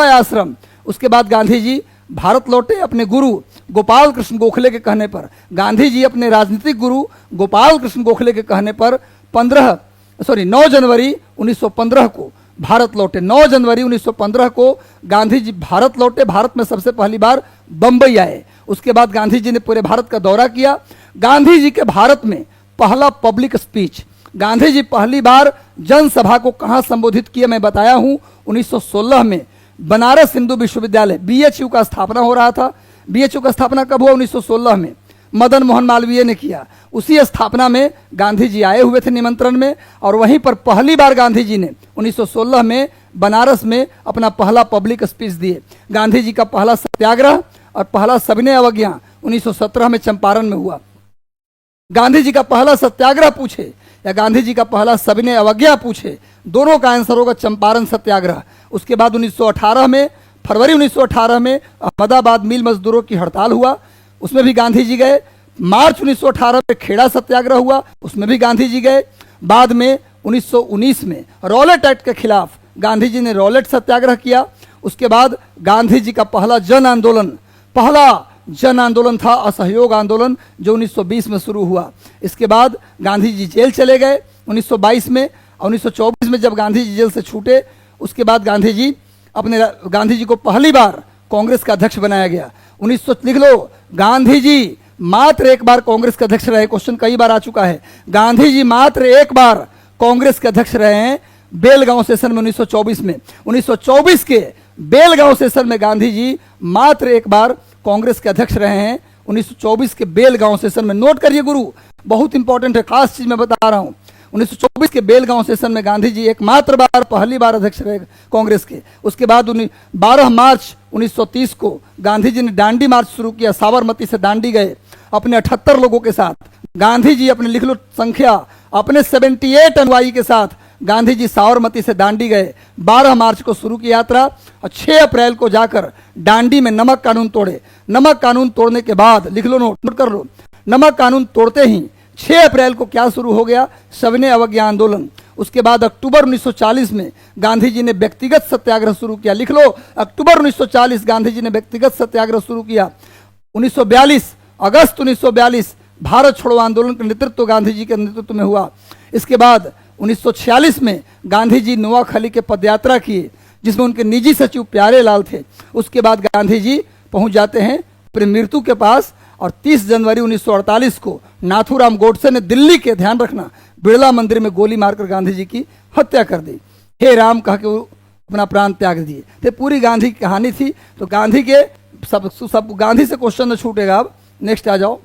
आश्रम। उसके बाद गांधी जी भारत लौटे अपने गुरु गोपाल कृष्ण गोखले के कहने पर। गांधी जी अपने राजनीतिक गुरु गोपाल कृष्ण गोखले के कहने पर 9 जनवरी 1915 को भारत लौटे। 9 जनवरी 1915 को गांधी जी भारत लौटे। भारत में सबसे पहली बार बंबई आए। उसके बाद गांधी जी ने पूरे भारत का दौरा किया। गांधी जी के भारत में पहला पब्लिक स्पीच, गांधी जी पहली बार जनसभा को कहां संबोधित किया मैं बताया हूं, 1916 में बनारस हिंदू विश्वविद्यालय BHU का स्थापना हो रहा था। BHU का स्थापना कब हुआ, 1916 में, मदन मोहन मालवीय ने किया। उसी स्थापना में गांधी जी आए हुए थे निमंत्रण में, और वहीं पर पहली बार गांधी जी ने 1916 में बनारस में अपना पहला पब्लिक स्पीच दिए। गांधी जी का पहला सत्याग्रह और पहला सविनय अवज्ञा 1917 में चंपारण में हुआ। गांधी जी का पहला सत्याग्रह पूछे या गांधी जी का पहला सविनय अवज्ञा पूछे, दोनों का आंसर होगा चंपारण सत्याग्रह। उसके बाद 1918 में, फरवरी 1918 में अहमदाबाद मिल मजदूरों की हड़ताल हुआ, उसमें भी गांधी जी गए। मार्च 1918 में खेड़ा सत्याग्रह हुआ, उसमें भी गांधी जी गए। बाद में 1919 में रॉलेट एक्ट के खिलाफ गांधी जी ने रॉलेट सत्याग्रह किया। उसके बाद गांधी जी का पहला जन आंदोलन था असहयोग आंदोलन, जो 1920 में शुरू हुआ। इसके बाद गांधी जी जेल चले गए 1922 में, और 1924 में जब गांधी जी जेल से छूटे, उसके बाद गांधी जी को पहली बार कांग्रेस का अध्यक्ष बनाया गया। 1900 लिख लो, गांधी जी मात्र एक बार कांग्रेस के अध्यक्ष रहे। क्वेश्चन कई बार आ चुका है। गांधी जी मात्र एक बार कांग्रेस के अध्यक्ष रहे हैं, बेलगांव सेशन में 1924 में। 1924 के बेलगांव सेशन में गांधी जी मात्र एक बार कांग्रेस के अध्यक्ष रहे हैं, 1924 के बेलगांव सेशन में। नोट करिए गुरु, बहुत इंपॉर्टेंट है, खास चीज मैं बता रहा हूं। 1924 के बेलगांव सेशन में गांधी जी एकमात्र बार पहली बार अध्यक्ष रहे कांग्रेस के। उसके बाद 12 मार्च 1930 को गांधी जी ने दांडी मार्च शुरू किया, साबरमती से दांडी गए अपने 78 लोगों के साथ। गांधी जी अपने लिख लो संख्या, अपने 78 अनुयायी के साथ गांधी जी साबरमती से दांडी गए। 12 मार्च को शुरू की यात्रा और 6 अप्रैल को जाकर दांडी में नमक कानून तोड़े। नमक कानून तोड़ने के बाद लिख लो, नोट कर लो, नमक कानून तोड़ते ही 6 अप्रैल को क्या शुरू हो गया, सविनय अवज्ञा आंदोलन। उसके बाद अक्टूबर 1940 में गांधी जी ने व्यक्तिगत सत्याग्रह शुरू किया। लिख लो, अक्टूबर 1940 गांधी जी ने व्यक्तिगत सत्याग्रह शुरू किया। 1942 अगस्त 1942 भारत छोड़ो आंदोलन का नेतृत्व गांधी जी के नेतृत्व में हुआ। इसके बाद 1946 में गांधी जी नोआखली के पदयात्रा किए, जिसमें उनके निजी सचिव प्यारे लाल थे। उसके बाद गांधी जी पहुंच जाते हैं अपनी मृत्यु के पास, और 30 जनवरी 1948 को नाथूराम गोडसे ने दिल्ली के, ध्यान रखना, बिड़ला मंदिर में गोली मारकर गांधी जी की हत्या कर दी। हे राम कह के वो अपना प्राण त्याग दिए। तो पूरी गांधी की कहानी थी। तो गांधी के सब गांधी से क्वेश्चन छूटेगा। अब नेक्स्ट आ जाओ।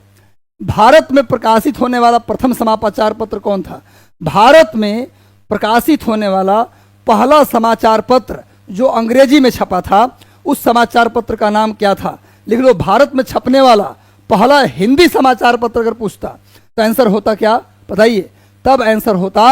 भारत में प्रकाशित होने वाला प्रथम समाचार पत्र कौन था? भारत में प्रकाशित होने वाला पहला समाचार पत्र जो अंग्रेजी में छपा था, उस समाचार पत्र का नाम क्या था? लिख लो। भारत में छपने वाला पहला हिंदी समाचार पत्र अगर पूछता तो आंसर होता क्या बताइए? तब आंसर होता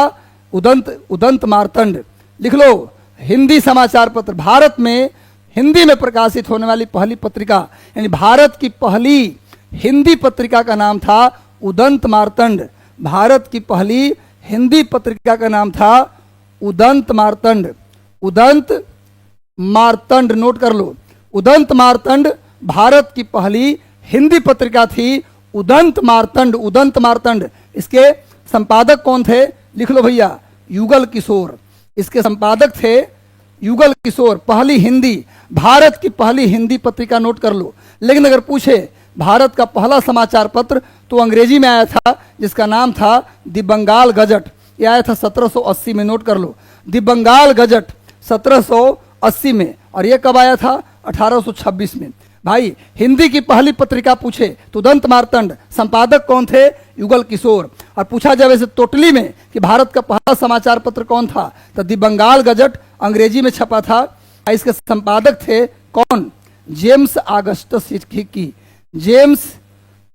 उदंत मार्तंड। लिख लो। हिंदी समाचार पत्र, भारत में हिंदी में प्रकाशित होने वाली पहली पत्रिका, यानी भारत की पहली हिंदी पत्रिका का नाम था उदंत मार्तंड। भारत की पहली हिंदी पत्रिका का नाम था उदंत मार्तंड। उदंत मार्तंड, नोट कर लो। उदंत मार्तंड भारत की पहली हिंदी पत्रिका थी, उदंत मार्तंड। उदंत मार्तंड। इसके संपादक कौन थे? लिख लो भैया, युगल किशोर। इसके संपादक थे युगल किशोर। पहली हिंदी, भारत की पहली हिंदी पत्रिका, नोट कर लो। लेकिन अगर पूछे भारत का पहला समाचार पत्र तो अंग्रेजी में आया था, जिसका नाम था द बंगाल गजट। यह आया था 1780 में, नोट कर लो। द बंगाल गजट 1780 में। और यह कब आया था? 1826 में। भाई हिंदी की पहली पत्रिका पूछे तो उदंत मार्तंड, संपादक कौन थे? युगल किशोर। और पूछा जाए वैसे टोटली में कि भारत का पहला समाचार पत्र कौन था, तो द बंगाल गजट अंग्रेजी में छपा था। इसके संपादक थे कौन? James Augustus Hickey. James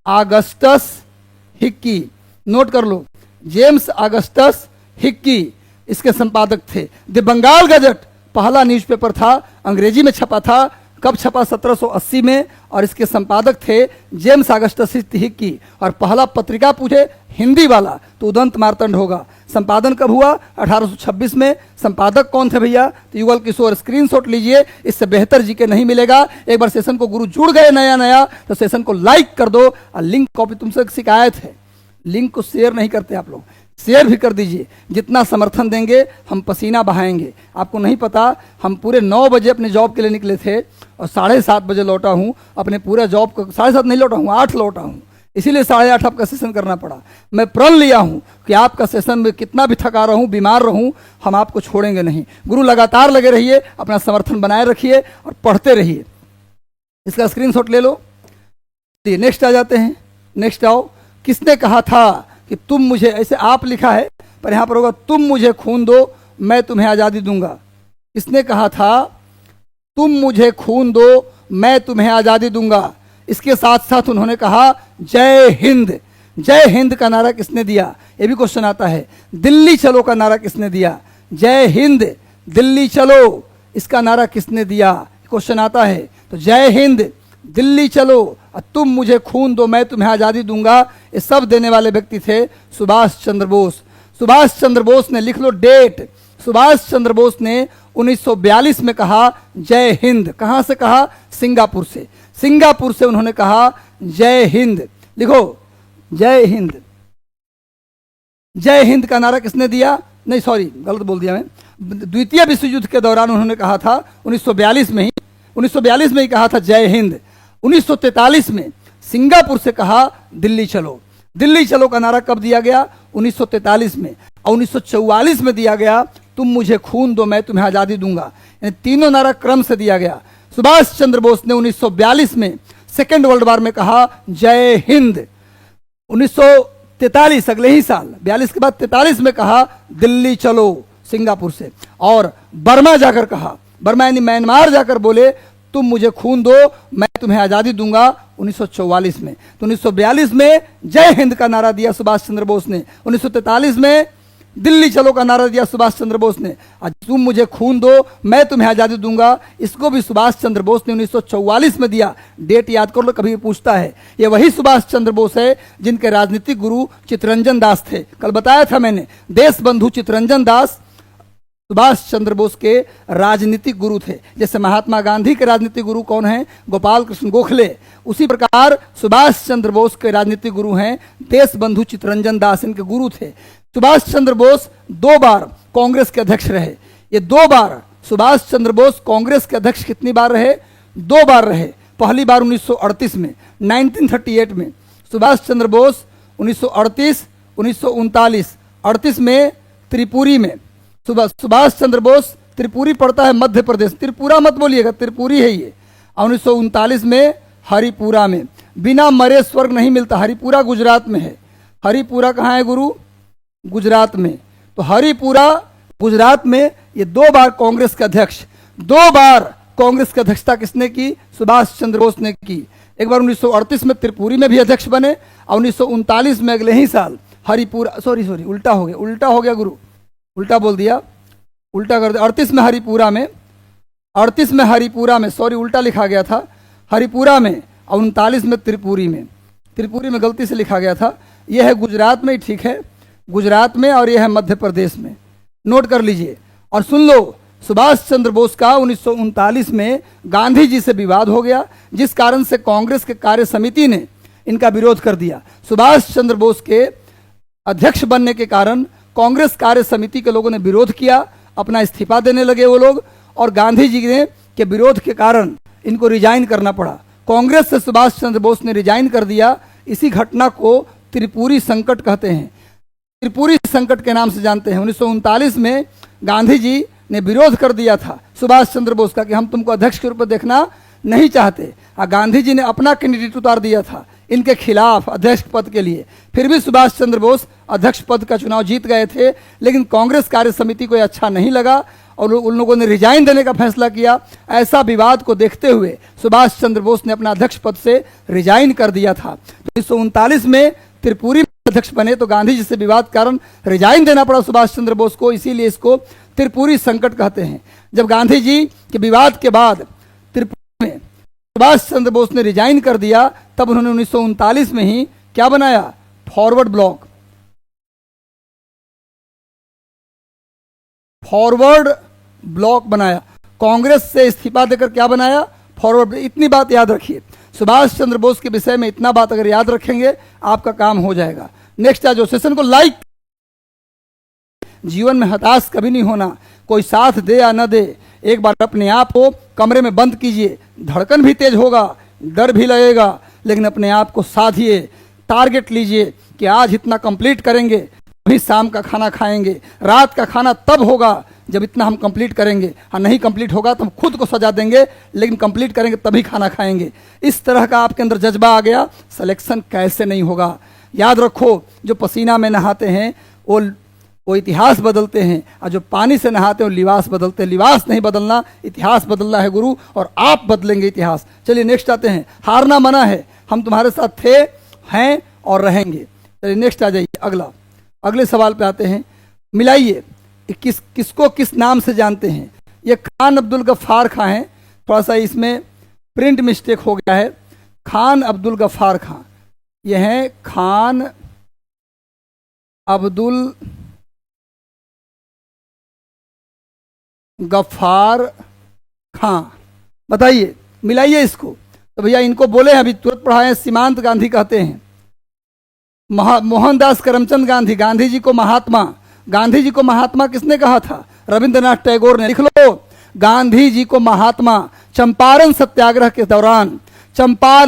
Augustus Hickey, note कर लो। जेम्स ऑगस्टस हिक्की इसके संपादक थे। द बंगाल गजट पहला न्यूज़पेपर था, अंग्रेजी में छपा था। कब छपा? 1780 में। और इसके संपादक थे जेम्स ऑगस्टस हिक्की। और पहला पत्रिका पूछे हिंदी वाला तो उदंत मार्तंड होगा। संपादन कब हुआ? 1826 में। संपादक कौन थे भैया? तो युगल किशोर। स्क्रीनशॉट लीजिए, इससे बेहतर जीके नहीं मिलेगा। एक बार सेशन को गुरु जुड़ गए नया नया तो सेशन को लाइक कर दो। और लिंक कॉपी, तुमसे शिकायत है, लिंक को शेयर नहीं करते आप लोग, शेयर भी कर दीजिए। जितना समर्थन देंगे हम पसीना बहाएंगे। आपको नहीं पता, हम पूरे 9 बजे अपने जॉब के लिए निकले थे और 7:30 बजे लौटा हूँ। अपने पूरे जॉब को 7:30 नहीं लौटा हूँ, 8 लौटा हूँ। इसीलिए 8:30 आपका सेशन करना पड़ा। मैं प्रण लिया हूँ कि आपका सेशन में कितना भी थका रहूँ, बीमार रहूँ, हम आपको छोड़ेंगे नहीं। गुरु लगातार लगे रहिए, अपना समर्थन बनाए रखिए और पढ़ते रहिए। इसका स्क्रीनशॉट ले लो। नेक्स्ट आ जाते हैं। नेक्स्ट आओ। किसने कहा था कि तुम मुझे, ऐसे आप लिखा है पर यहां पर होगा तुम मुझे खून दो मैं तुम्हें आज़ादी दूंगा। किसने कहा था तुम मुझे खून दो मैं तुम्हें आज़ादी दूंगा? इसके साथ साथ उन्होंने कहा जय हिंद। जय हिंद का नारा किसने दिया? ये भी क्वेश्चन आता है। दिल्ली चलो का नारा किसने दिया? जय हिंद दिल्ली चलो, इसका नारा किसने दिया? क्वेश्चन आता है। तो जय हिंद, दिल्ली चलो और तुम मुझे खून दो मैं तुम्हें आज़ादी दूंगा, ये सब देने वाले व्यक्ति थे सुभाष चंद्र बोस। सुभाष चंद्र बोस ने, लिख लो डेट, सुभाष चंद्र बोस ने 1942 में कहा जय हिंद। कहां से कहा? सिंगापुर से। सिंगापुर से उन्होंने कहा जय हिंद। लिखो जय हिंद। जय हिंद का नारा किसने दिया? नहीं सॉरी, गलत बोल दिया मैं। द्वितीय विश्व युद्ध के दौरान उन्होंने कहा था 1942 में ही कहा था जय हिंद। 1943 में सिंगापुर से कहा दिल्ली चलो। दिल्ली चलो का नारा कब दिया गया? 1943 में। और 1944 में दिया गया तुम मुझे खून दो मैं तुम्हें आज़ादी दूंगा। यानी तीनों नारा क्रम से दिया गया। सुभाष चंद्र बोस ने 1942 में सेकेंड वर्ल्ड वॉर में कहा जय हिंद। 1943 अगले ही साल 42 के बाद 43 में कहा दिल्ली चलो सिंगापुर से। और बर्मा जाकर कहा, बर्मा यानी म्यांमार जाकर बोले तुम मुझे खून दो मैं तुम्हें आज़ादी दूंगा 1944 में। तो 1942 में जय हिंद का नारा दिया सुभाष चंद्र बोस ने। 1943 में दिल्ली चलो का नारा दिया सुभाष चंद्र बोस ने। आज तुम मुझे खून दो मैं तुम्हें आज़ादी दूंगा, इसको भी सुभाष चंद्र बोस ने 1944 में दिया। डेट याद कर लो, कभी भी पूछता है। ये वही सुभाष चंद्र बोस है जिनके राजनीतिक गुरु चित्तरंजन दास थे। कल बताया था मैंने, देश बंधु चित्तरंजन दास सुभाष चंद्र बोस के राजनीतिक गुरु थे। जैसे महात्मा गांधी के राजनीतिक गुरु कौन है? गोपाल कृष्ण गोखले। उसी प्रकार सुभाष चंद्र बोस के राजनीतिक गुरु हैं देश बंधु चित्तरंजन दास, इनके गुरु थे। सुभाष चंद्र बोस 2 बार कांग्रेस के अध्यक्ष रहे। ये 2 बार सुभाष चंद्र बोस कांग्रेस के अध्यक्ष कितनी बार रहे? 2 बार रहे। पहली बार 1938 में, 1938 में सुभाष चंद्र बोस 1938, 1939, 38 में त्रिपुरी में सुभाष चंद्र बोस त्रिपुरी पड़ता है मध्य प्रदेश, त्रिपुरा मत बोलिएगा, त्रिपुरी है ये। 1939 में हरिपुरा में। बिना मरे स्वर्ग नहीं मिलता, हरिपुरा गुजरात में है। हरिपुरा कहाँ है गुरु? गुजरात में। तो हरिपुरा गुजरात में ये 2 बार कांग्रेस के अध्यक्ष, 2 बार कांग्रेस की अध्यक्षता किसने की? सुभाष चंद्र बोस ने की। एक बार 1938 में त्रिपुरी में भी अध्यक्ष बने और 1939 में अगले ही साल हरिपुरा, सॉरी उल्टा हो गया गुरु, उल्टा बोल दिया, उल्टा कर दिया। 38 में हरिपुरा में, 38 में हरिपुरा में, सॉरी उल्टा लिखा गया था, हरिपुरा में, और 39 में त्रिपुरी में। त्रिपुरी में गलती से लिखा गया था। यह है गुजरात में, ठीक है, गुजरात में, और यह है मध्य प्रदेश में। नोट कर लीजिए और सुन लो। सुभाष चंद्र बोस का 1939 में गांधी जी से विवाद हो गया, जिस कारण से कांग्रेस के कार्य समिति ने इनका विरोध कर दिया। सुभाष चंद्र बोस के अध्यक्ष बनने के कारण कांग्रेस कार्य समिति के लोगों ने विरोध किया, अपना इस्तीफा देने लगे वो लोग, और गांधी जी ने के विरोध के कारण इनको रिजाइन करना पड़ा। कांग्रेस से सुभाष चंद्र बोस ने रिजाइन कर दिया। इसी घटना को त्रिपुरी संकट कहते हैं, त्रिपुरी संकट के नाम से जानते हैं। 1939 में गांधी जी ने विरोध कर दिया था सुभाष चंद्र बोस का कि हम तुमको अध्यक्ष के रूप में देखना नहीं चाहते, और गांधी जी ने अपना कैंडिडेट उतार दिया था इनके खिलाफ अध्यक्ष पद के लिए। फिर भी सुभाष चंद्र बोस अध्यक्ष पद का चुनाव जीत गए थे, लेकिन कांग्रेस कार्य समिति को यह अच्छा नहीं लगा और उन लोगों ने रिजाइन देने का फैसला किया। ऐसा विवाद को देखते हुए सुभाष चंद्र बोस ने अपना अध्यक्ष पद से रिजाइन कर दिया था। तो 1939 में त्रिपुरी अध्यक्ष बने तो गांधी जी से विवाद कारण रिजाइन देना पड़ा सुभाष चंद्र बोस को, इसीलिए इसको त्रिपुरी संकट कहते हैं। जब गांधी जी के विवाद के बाद त्रिपुरा में सुभाष चंद्र बोस ने रिजाइन कर दिया, तब उन्होंने 1939 में ही क्या बनाया? फॉरवर्ड ब्लॉक, फॉरवर्ड ब्लॉक बनाया। कांग्रेस से इस्तीफा देकर क्या बनाया? फॉरवर्ड। इतनी बात याद रखिए, सुभाष चंद्र बोस के विषय में इतना बात अगर याद रखेंगे आपका काम हो जाएगा। नेक्स्ट आज सेशन को लाइक। जीवन में हताश कभी नहीं होना, कोई साथ दे या न दे, एक बार अपने आप को कमरे में बंद कीजिए। धड़कन भी तेज होगा, डर भी लगेगा, लेकिन अपने आप को साधिए, टारगेट लीजिए कि आज इतना कंप्लीट करेंगे, वही शाम का खाना खाएंगे। रात का खाना तब होगा जब इतना हम कंप्लीट करेंगे, और नहीं कंप्लीट होगा तो हम खुद को सजा देंगे, लेकिन कंप्लीट करेंगे तभी खाना खाएंगे। इस तरह का आपके अंदर जज्बा आ गया, सिलेक्शन कैसे नहीं होगा। याद रखो, जो पसीना में नहाते हैं वो इतिहास बदलते हैं, और जो पानी से नहाते हैं वो लिबास बदलते हैं। लिबास नहीं बदलना, इतिहास बदलना है गुरु, और आप बदलेंगे इतिहास। चलिए नेक्स्ट आते हैं। हारना मना है, हम तुम्हारे साथ थे, हैं और रहेंगे। चलिए नेक्स्ट आ जाइए, अगले सवाल पे आते हैं। मिलाइए, किसको किस नाम से जानते हैं? ये खान अब्दुल गफ्फार खां हैं, थोड़ा सा इसमें प्रिंट मिस्टेक हो गया है। खान अब्दुल गफ्फार खां, ये हैं खान अब्दुल गफ्फार खां। बताइए, मिलाइए इसको। तो भैया इनको बोले हैं, अभी तुरंत पढ़ाए, सीमांत गांधी कहते हैं। मोहनदास करमचंद गांधी, गांधी जी को महात्मा, गांधी जी को महात्मा किसने कहा था? रविंद्रनाथ टैगोर ने। लिख लो, गांधी जी को महात्मा चंपारण सत्याग्रह के दौरान,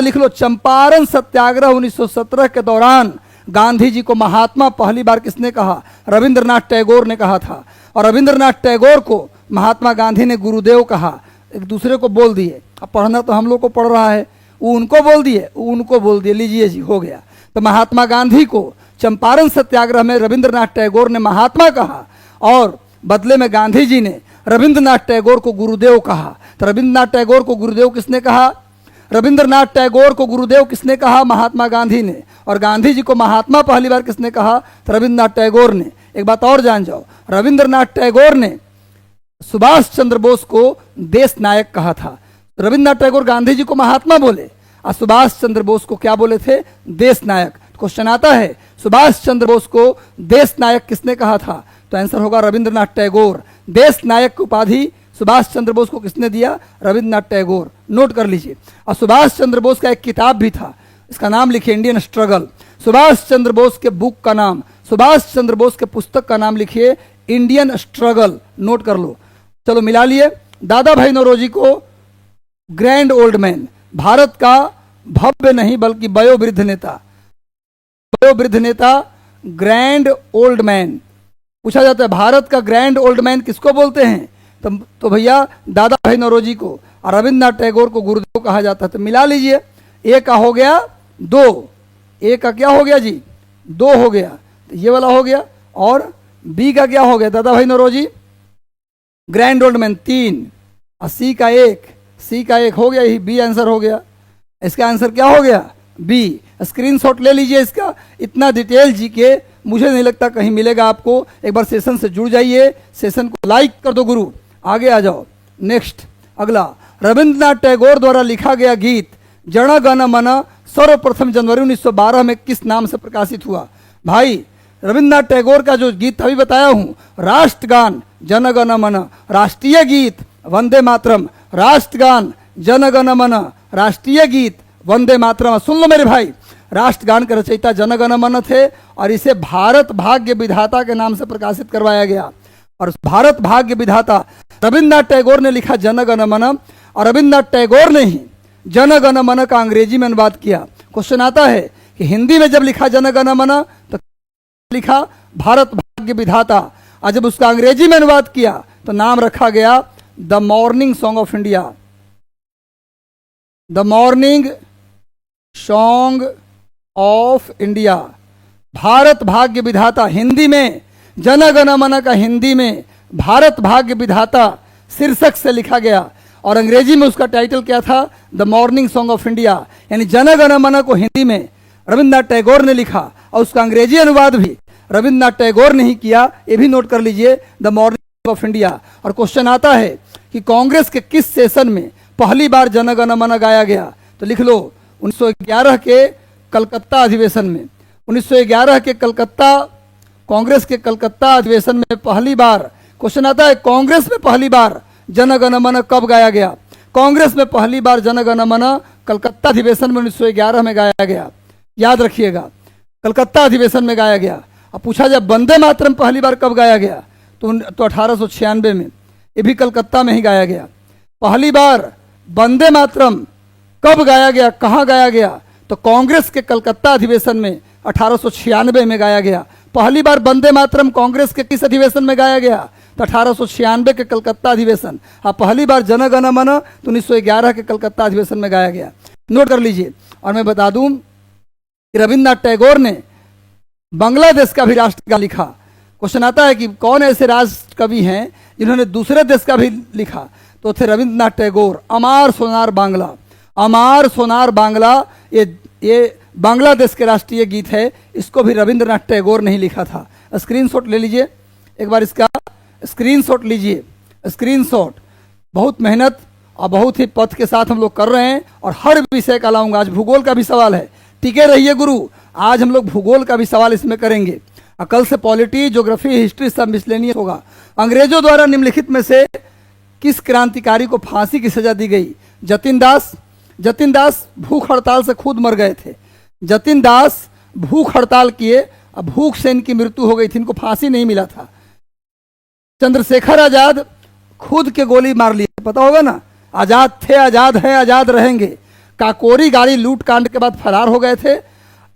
लिख लो, चंपारण सत्याग्रह 1917 के दौरान गांधी जी को महात्मा पहली बार किसने कहा? रविंद्रनाथ टैगोर ने कहा था। और रविंद्रनाथ टैगोर को महात्मा गांधी ने गुरुदेव कहा। एक दूसरे को बोल दिए। अब पढ़ना तो हम लोग को पढ़ रहा है, वो उनको बोल दिए, लीजिए जी, हो गया। तो महात्मा गांधी को चंपारण सत्याग्रह में रविंद्रनाथ टैगोर ने महात्मा कहा, और बदले में गांधी जी ने रविंद्रनाथ टैगोर को गुरुदेव कहा। तो रविंद्रनाथ टैगोर को गुरुदेव किसने कहा? रविंद्रनाथ टैगोर को गुरुदेव किसने कहा? महात्मा गांधी ने। और गांधी जी को महात्मा पहली बार किसने कहा? तो रविंद्रनाथ टैगोर ने। एक बात और जान जाओ, रविंद्रनाथ टैगोर ने सुभाष चंद्र बोस को देश नायक कहा था। रविंद्रनाथ टैगोर गांधी जी को महात्मा बोले, और सुभाष चंद्र बोस को क्या बोले थे? देश नायक। क्वेश्चन आता है, सुभाष चंद्र बोस को देश नायक किसने कहा था? तो आंसर होगा रविंद्रनाथ टैगोर। देश नायक की उपाधि सुभाष चंद्र बोस को किसने दिया? रविंद्रनाथ टैगोर। नोट कर लीजिए। और सुभाष चंद्र बोस का एक किताब भी था, इसका नाम लिखिए, इंडियन स्ट्रगल। सुभाष चंद्र बोस के बुक का नाम, सुभाष चंद्र बोस के पुस्तक का नाम लिखिए, इंडियन स्ट्रगल। नोट कर लो। चलो मिला लिए। दादा भाई नौरोजी को ग्रैंड ओल्ड मैन, भारत का भव्य नहीं बल्कि वयोवृद्ध नेता, ग्रैंड ओल्ड मैन। पूछा जाता है भारत का ग्रैंड ओल्ड मैन किसको बोलते हैं, तो भैया दादा भाई नौरोजी को, और रविन्द्रनाथ टैगोर को गुरुदेव कहा जाता है। तो मिला लीजिए, ए का हो गया 2, ए का क्या हो गया जी 2 हो गया, तो ये वाला हो गया, और बी का क्या हो गया दादा भाई नौरोजी ग्रैंड ओल्ड मैन 3, और सी का 1 हो गया, यही बी आंसर हो गया। इसका आंसर क्या हो गया बी। स्क्रीनशॉट ले लीजिए इसका, इतना डिटेल जी के मुझे नहीं लगता कहीं मिलेगा आपको। एक बार सेशन से जुड़ जाइए, सेशन को लाइक कर दो गुरु, आगे आ जाओ। नेक्स्ट अगला, रविंद्रनाथ टैगोर द्वारा लिखा गया गीत जन गण मन सर्वप्रथम जनवरी 1912 में किस नाम से प्रकाशित हुआ। भाई रविंद्रनाथ टैगोर का जो गीत अभी बताया हूँ, राष्ट्रगान जन गण मन, राष्ट्रीय गीत वंदे मातरम, राष्ट्रगान जन गण मन, राष्ट्रीय गीत वंदे मातरम। सुन लो मेरे भाई, राष्ट्रगान के रचयिता जन गण मन थे, और इसे भारत भाग्य विधाता के नाम से प्रकाशित करवाया गया। और भारत भाग्य विधाता रविंद्रनाथ टैगोर ने लिखा जन गण मन, और रविंद्रनाथ टैगोर ने ही जन गण मन का अंग्रेजी में अनुवाद किया। क्वेश्चन आता है कि हिंदी में जब लिखा जन गण मन तो लिखा भारत भाग्य विधाता, और जब उसका अंग्रेजी में अनुवाद किया तो नाम रखा गया the morning song of India, the morning song of India. Bharat भाग्य विधाता हिंदी में, जन गण मन का हिंदी में भारत भाग्य विधाता शीर्षक से लिखा गया, और अंग्रेजी में उसका टाइटल क्या था, the morning song of India. यानी जन गण मन को हिंदी में रविंद्रनाथ टैगोर ने लिखा, और उसका अंग्रेजी अनुवाद भी रविंद्रनाथ टैगोर ने ही किया। ये भी नोट कर लीजिए, द मॉर्निंग ऑफ इंडिया। और क्वेश्चन आता है कि कांग्रेस के किस सेशन में पहली बार जन गण मन गाया गया, तो लिख लो 1911 के कलकत्ता अधिवेशन में। 1911 के कलकत्ता, कांग्रेस के कलकत्ता अधिवेशन में पहली बार क्वेश्चन आता है, कांग्रेस में पहली बार जन गण मन कब गाया गया। कांग्रेस में पहली बार जन गण मन कलकत्ता अधिवेशन में 1911 में गाया गया, याद रखिएगा, कलकत्ता अधिवेशन में गाया गया। अब पूछा जाए वंदे मातरम पहली बार कब गाया गया, तो 1896 में, ये भी कलकत्ता में ही गाया गया। पहली बार वंदे मातरम कब गाया गया, कहाँ गाया गया, तो कांग्रेस के कलकत्ता अधिवेशन में 1896 में गाया गया। पहली बार वंदे मातरम कांग्रेस के किस अधिवेशन में गाया गया, तो 1896 के कलकत्ता अधिवेशन। हाँ, पहली बार जन गण मन तो 1911 के कलकत्ता अधिवेशन में गाया गया, नोट कर लीजिए। और मैं बता दूं कि रविंद्रनाथ टैगोर ने बांग्लादेश का भी राष्ट्रगान लिखा। क्वेश्चन आता है कि कौन ऐसे राष्ट्र कवि हैं जिन्होंने दूसरे देश का भी लिखा, तो थे रविंद्रनाथ टैगोर। अमार सोनार बांग्ला, अमार सोनार बांग्ला, ये बांग्लादेश के राष्ट्रीय गीत है, इसको भी रविंद्रनाथ टैगोर ने ही लिखा था। स्क्रीनशॉट ले लीजिए, एक बार इसका स्क्रीनशॉट लीजिए, स्क्रीनशॉट। बहुत मेहनत और बहुत ही पथ के साथ हम लोग कर रहे हैं, और हर विषय का लाऊंगा। आज भूगोल का भी सवाल है, टिके रहिए गुरु, आज हम लोग भूगोल का भी सवाल इसमें करेंगे। कल से पॉलिटी, ज्योग्राफी, हिस्ट्री सब मिसलेनियस होगा। अंग्रेजों द्वारा निम्नलिखित में से किस क्रांतिकारी को फांसी की सजा दी गई। जतिन दास, जतिन दास भूख हड़ताल से खुद मर गए थे। जतिन दास भूख हड़ताल किए, अब भूख से इनकी मृत्यु हो गई थी, इनको फांसी नहीं मिला था। चंद्रशेखर आजाद खुद के गोली मार लिए, पता होगा ना, आजाद थे, आजाद है, आजाद रहेंगे। काकोरी गाड़ी लूट कांड के बाद फरार हो गए थे,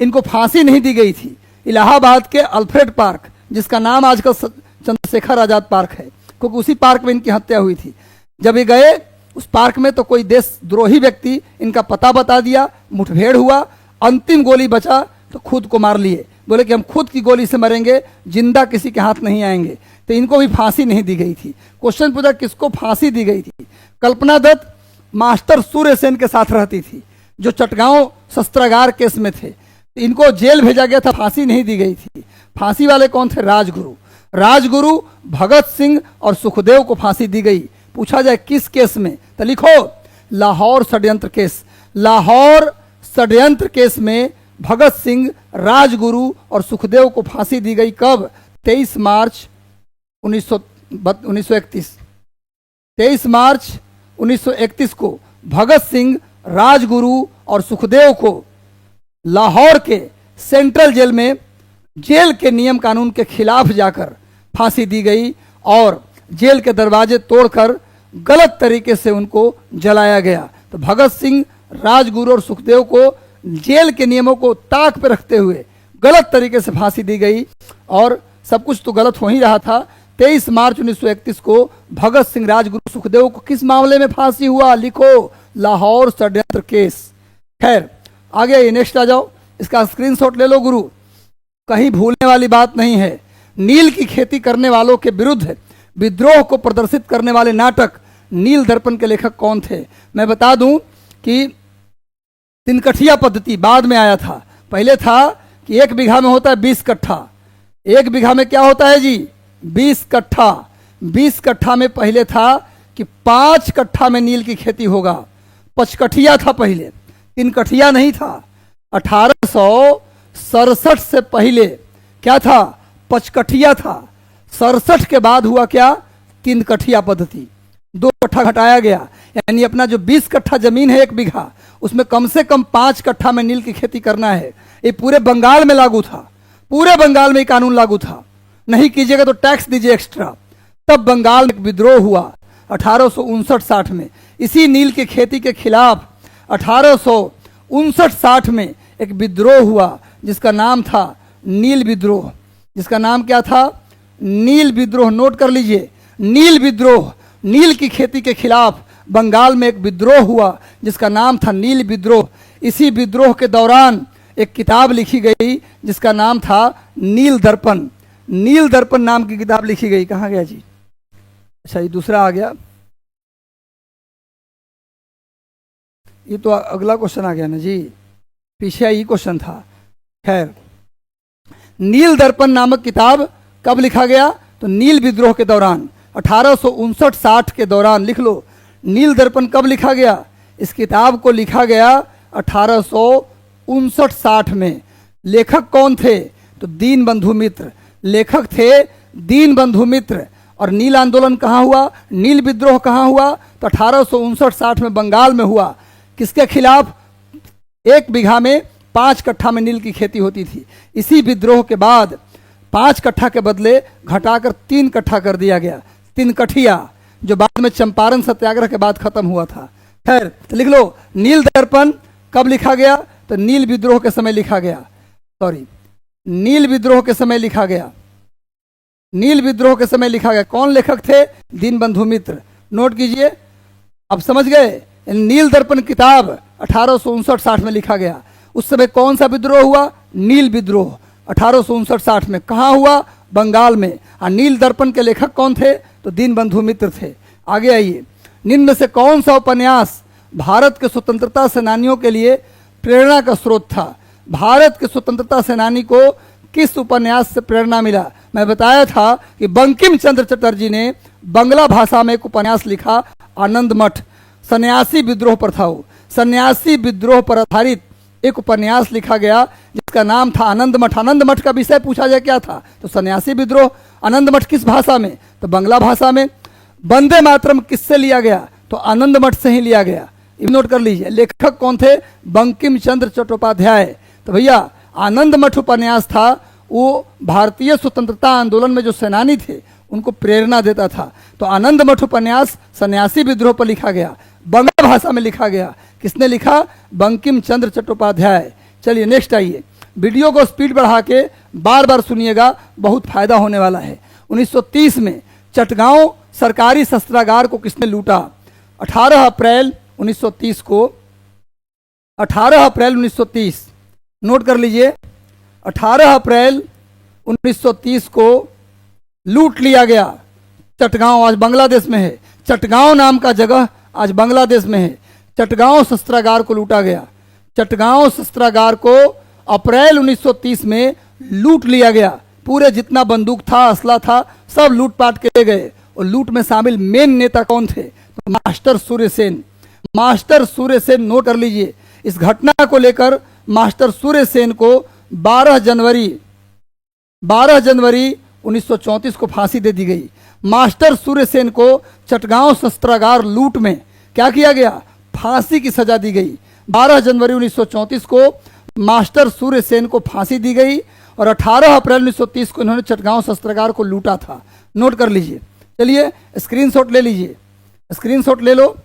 इनको फांसी नहीं दी गई थी। इलाहाबाद के अल्फ्रेड पार्क, जिसका नाम आजकल चंद्रशेखर आजाद पार्क है, क्योंकि उसी पार्क में इनकी हत्या हुई थी। जब ये गए उस पार्क में तो कोई देशद्रोही व्यक्ति इनका पता बता दिया, मुठभेड़ हुआ, अंतिम गोली बचा तो खुद को मार लिए। बोले कि हम खुद की गोली से मरेंगे, जिंदा किसी के हाथ नहीं आएंगे। तो इनको भी फांसी नहीं दी गई थी। क्वेश्चन पूछा किसको फांसी दी गई थी। कल्पना दत्त मास्टर सूर्य सेन के साथ रहती थी, जो चटगांव शस्त्रागार केस में थे। इनको जेल भेजा गया था, फांसी नहीं दी गई थी। फांसी वाले कौन थे, राजगुरु। राजगुरु, भगत सिंह और सुखदेव को फांसी दी गई। पूछा जाए किस केस में, तो लिखो लाहौर षड्यंत्र केस। लाहौर षड्यंत्र केस में भगत सिंह, राजगुरु और सुखदेव को फांसी दी गई। कब, 23 मार्च 1931। 23 मार्च 1931 को भगत सिंह, राजगुरु और सुखदेव को लाहौर के सेंट्रल जेल में जेल के नियम कानून के खिलाफ जाकर फांसी दी गई, और जेल के दरवाजे तोड़कर गलत तरीके से उनको जलाया गया। तो भगत सिंह, राजगुरु और सुखदेव को जेल के नियमों को ताक पर रखते हुए गलत तरीके से फांसी दी गई, और सब कुछ तो गलत हो ही रहा था। 23 मार्च 1931 को भगत सिंह राजगुरु सुखदेव को किस मामले में फांसी हुआ? लिखो, लाहौर षड्यंत्र केस। खैर आगे आइए, नेक्स्ट आ जाओ, इसका स्क्रीनशॉट ले लो गुरु, कहीं भूलने वाली बात नहीं है। नील की खेती करने वालों के विरुद्ध विद्रोह को प्रदर्शित करने वाले नाटक नील दर्पण के लेखक कौन थे? मैं बता दूं कि तिनकठिया पद्धति बाद में आया था। पहले था कि 1 बीघा में होता है 20 कट्ठा। 1 बीघा में क्या होता है जी? 20 कट्ठा। 20 कट्ठा में पहले था कि 5 कट्ठा में नील की खेती होगा। पचकठिया था पहले, तिनकठिया नहीं था। 1867 से पहले क्या था? पचकठिया था। 67 के बाद हुआ क्या? तिनकठिया पद्धति। 2 कट्ठा घटाया गया, यानी अपना जो 20 कट्ठा जमीन है 1 बीघा, उसमें कम से कम 5 कट्ठा में नील की खेती करना है। ये पूरे बंगाल में लागू था, पूरे बंगाल में ये कानून लागू था। नहीं कीजिएगा तो टैक्स दीजिए एक्स्ट्रा। तब बंगाल में एक विद्रोह हुआ 1859-60 में इसी नील की खेती के खिलाफ। 1859-60 में एक विद्रोह हुआ जिसका नाम था नील विद्रोह। जिसका नाम क्या था? नील विद्रोह। नोट कर लीजिए, नील विद्रोह। नील की खेती के खिलाफ बंगाल में एक विद्रोह हुआ जिसका नाम था नील विद्रोह। इसी विद्रोह के दौरान एक किताब लिखी गई जिसका नाम था नील दर्पण। नील दर्पण नाम की किताब लिखी गई। कहाँ गया जी? अच्छा, ये दूसरा आ गया। ये तो अगला क्वेश्चन आ गया ना जी, पीछे यही क्वेश्चन था। खैर, नील दर्पण नामक किताब कब लिखा गया? तो नील विद्रोह के दौरान, 1859-60 के दौरान। लिख लो, नील दर्पण कब लिखा गया? इस किताब को लिखा गया 1859-60 में। लेखक कौन थे? तो दीन बंधु मित्र। लेखक थे दीन बंधु मित्र। और नील आंदोलन कहाँ हुआ? नील विद्रोह कहाँ हुआ? तो 1859-60 में बंगाल में हुआ। किसके खिलाफ? 1 बीघा में 5 कट्ठा में नील की खेती होती थी। इसी विद्रोह के बाद 5 कट्ठा के बदले घटाकर 3 कट्ठा कर दिया गया, तिनकठिया, जो बाद में चंपारण सत्याग्रह के बाद खत्म हुआ था। खैर, तो लिख लो, नील दर्पण कब लिखा गया? तो नील विद्रोह के समय लिखा गया। सॉरी, नील विद्रोह के समय लिखा गया। नील विद्रोह के समय लिखा गया। कौन लेखक थे? दीनबंधु मित्र। नोट कीजिए, अब समझ गए। नील दर्पण किताब 1859-60 में लिखा गया। उस समय कौन सा विद्रोह हुआ? नील विद्रोह 1859-60 में। कहाँ हुआ? बंगाल में। और नील दर्पण के लेखक कौन थे? तो दीनबंधु मित्र थे। आगे आइए, निम्न में से कौन सा उपन्यास भारत के स्वतंत्रता सेनानियों के लिए प्रेरणा का स्रोत था? भारत के स्वतंत्रता सेनानी को किस उपन्यास से प्रेरणा मिला? मैं बताया था कि बंकिम चंद्र चटर्जी ने बंगला भाषा में एक उपन्यास लिखा, आनंद मठ। सन्यासी विद्रोह पर था वो। सन्यासी विद्रोह पर आधारित एक उपन्यास लिखा गया जिसका नाम था आनंद मठ। आनंद मठ का विषय पूछा जाए क्या था? तो सन्यासी विद्रोह। आनंद मठ किस भाषा में? तो बंगला भाषा में। वंदे मातरम किससे लिया गया? तो आनंद मठ से ही लिया गया। नोट कर लीजिए, लेखक कौन थे? बंकिम चंद्र चट्टोपाध्याय। तो भैया, आनंद मठ उपन्यास था, वो भारतीय स्वतंत्रता आंदोलन में जो सेनानी थे उनको प्रेरणा देता था। तो आनंद मठ उपन्यास सन्यासी विद्रोह पर लिखा गया, बंगला भाषा में लिखा गया। किसने लिखा? बंकिम चंद्र चट्टोपाध्याय। चलिए नेक्स्ट आइए, वीडियो को स्पीड बढ़ा के बार बार सुनिएगा, बहुत फायदा होने वाला है। 1930 में चटगांव सरकारी शस्त्रागार को किसने लूटा? 18 अप्रैल 1930 को, 18 अप्रैल 1930, नोट कर लीजिए, 18 अप्रैल 1930 को लूट लिया गया चटगांव। आज बांग्लादेश में है। चटगांव नाम का जगह आज बांग्लादेश में है। चटगांव शस्त्रागार को लूटा गया। चटगांव शस्त्रागार को अप्रैल 1930 में लूट लिया गया। पूरे जितना बंदूक था, असला था, सब लूटपाट के ले गए। और लूट में शामिल मेन नेता कौन थे? तो master Surya Sen. Master Surya Sen, note कर लीजिए। इस घटना को लेकर मास्टर सूर्य सेन को 12 जनवरी 1934 को फांसी दे दी गई। मास्टर सूर्य सेन को चटगांव शस्त्रागार लूट में क्या किया गया? फांसी की सजा दी गई। 12 जनवरी 1934 को मास्टर सूर्य सेन को फांसी दी गई और 18 अप्रैल 1930 को इन्होंने चटगांव शस्त्रागार को लूटा था। नोट कर लीजिए। चलिए स्क्रीनशॉट ले लीजिए, स्क्रीनशॉट ले लो।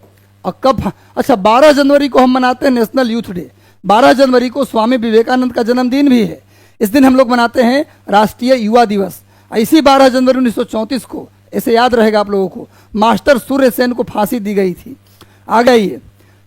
और कब? अच्छा, 12 जनवरी को हम मनाते हैं नेशनल यूथ डे। 12 जनवरी को स्वामी विवेकानंद का जन्मदिन भी है। इस दिन हम लोग मनाते हैं राष्ट्रीय युवा दिवस। इसी 12 जनवरी 1934 को, ऐसे याद रहेगा आप लोगों को, मास्टर सूर्य सेन को फांसी दी गई थी। आगे आइए,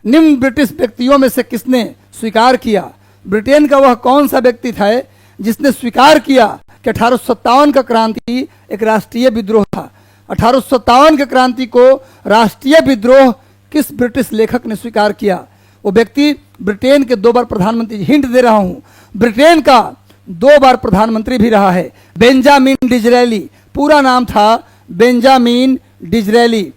निम्न ब्रिटिश व्यक्तियों में से किसने स्वीकार किया, ब्रिटेन का वह कौन सा व्यक्ति था जिसने स्वीकार किया कि 1857 का क्रांति एक राष्ट्रीय विद्रोह था। 1857 के क्रांति को राष्ट्रीय विद्रोह किस ब्रिटिश लेखक ने स्वीकार किया? वो व्यक्ति ब्रिटेन के 2 बार प्रधानमंत्री, हिंट दे रहा हूं, ब्रिटेन का 2 बार प्रधानमंत्री भी रहा है, बेंजामिन डिज़रेली। पूरा नाम था बेंजामिन डिज़रेली।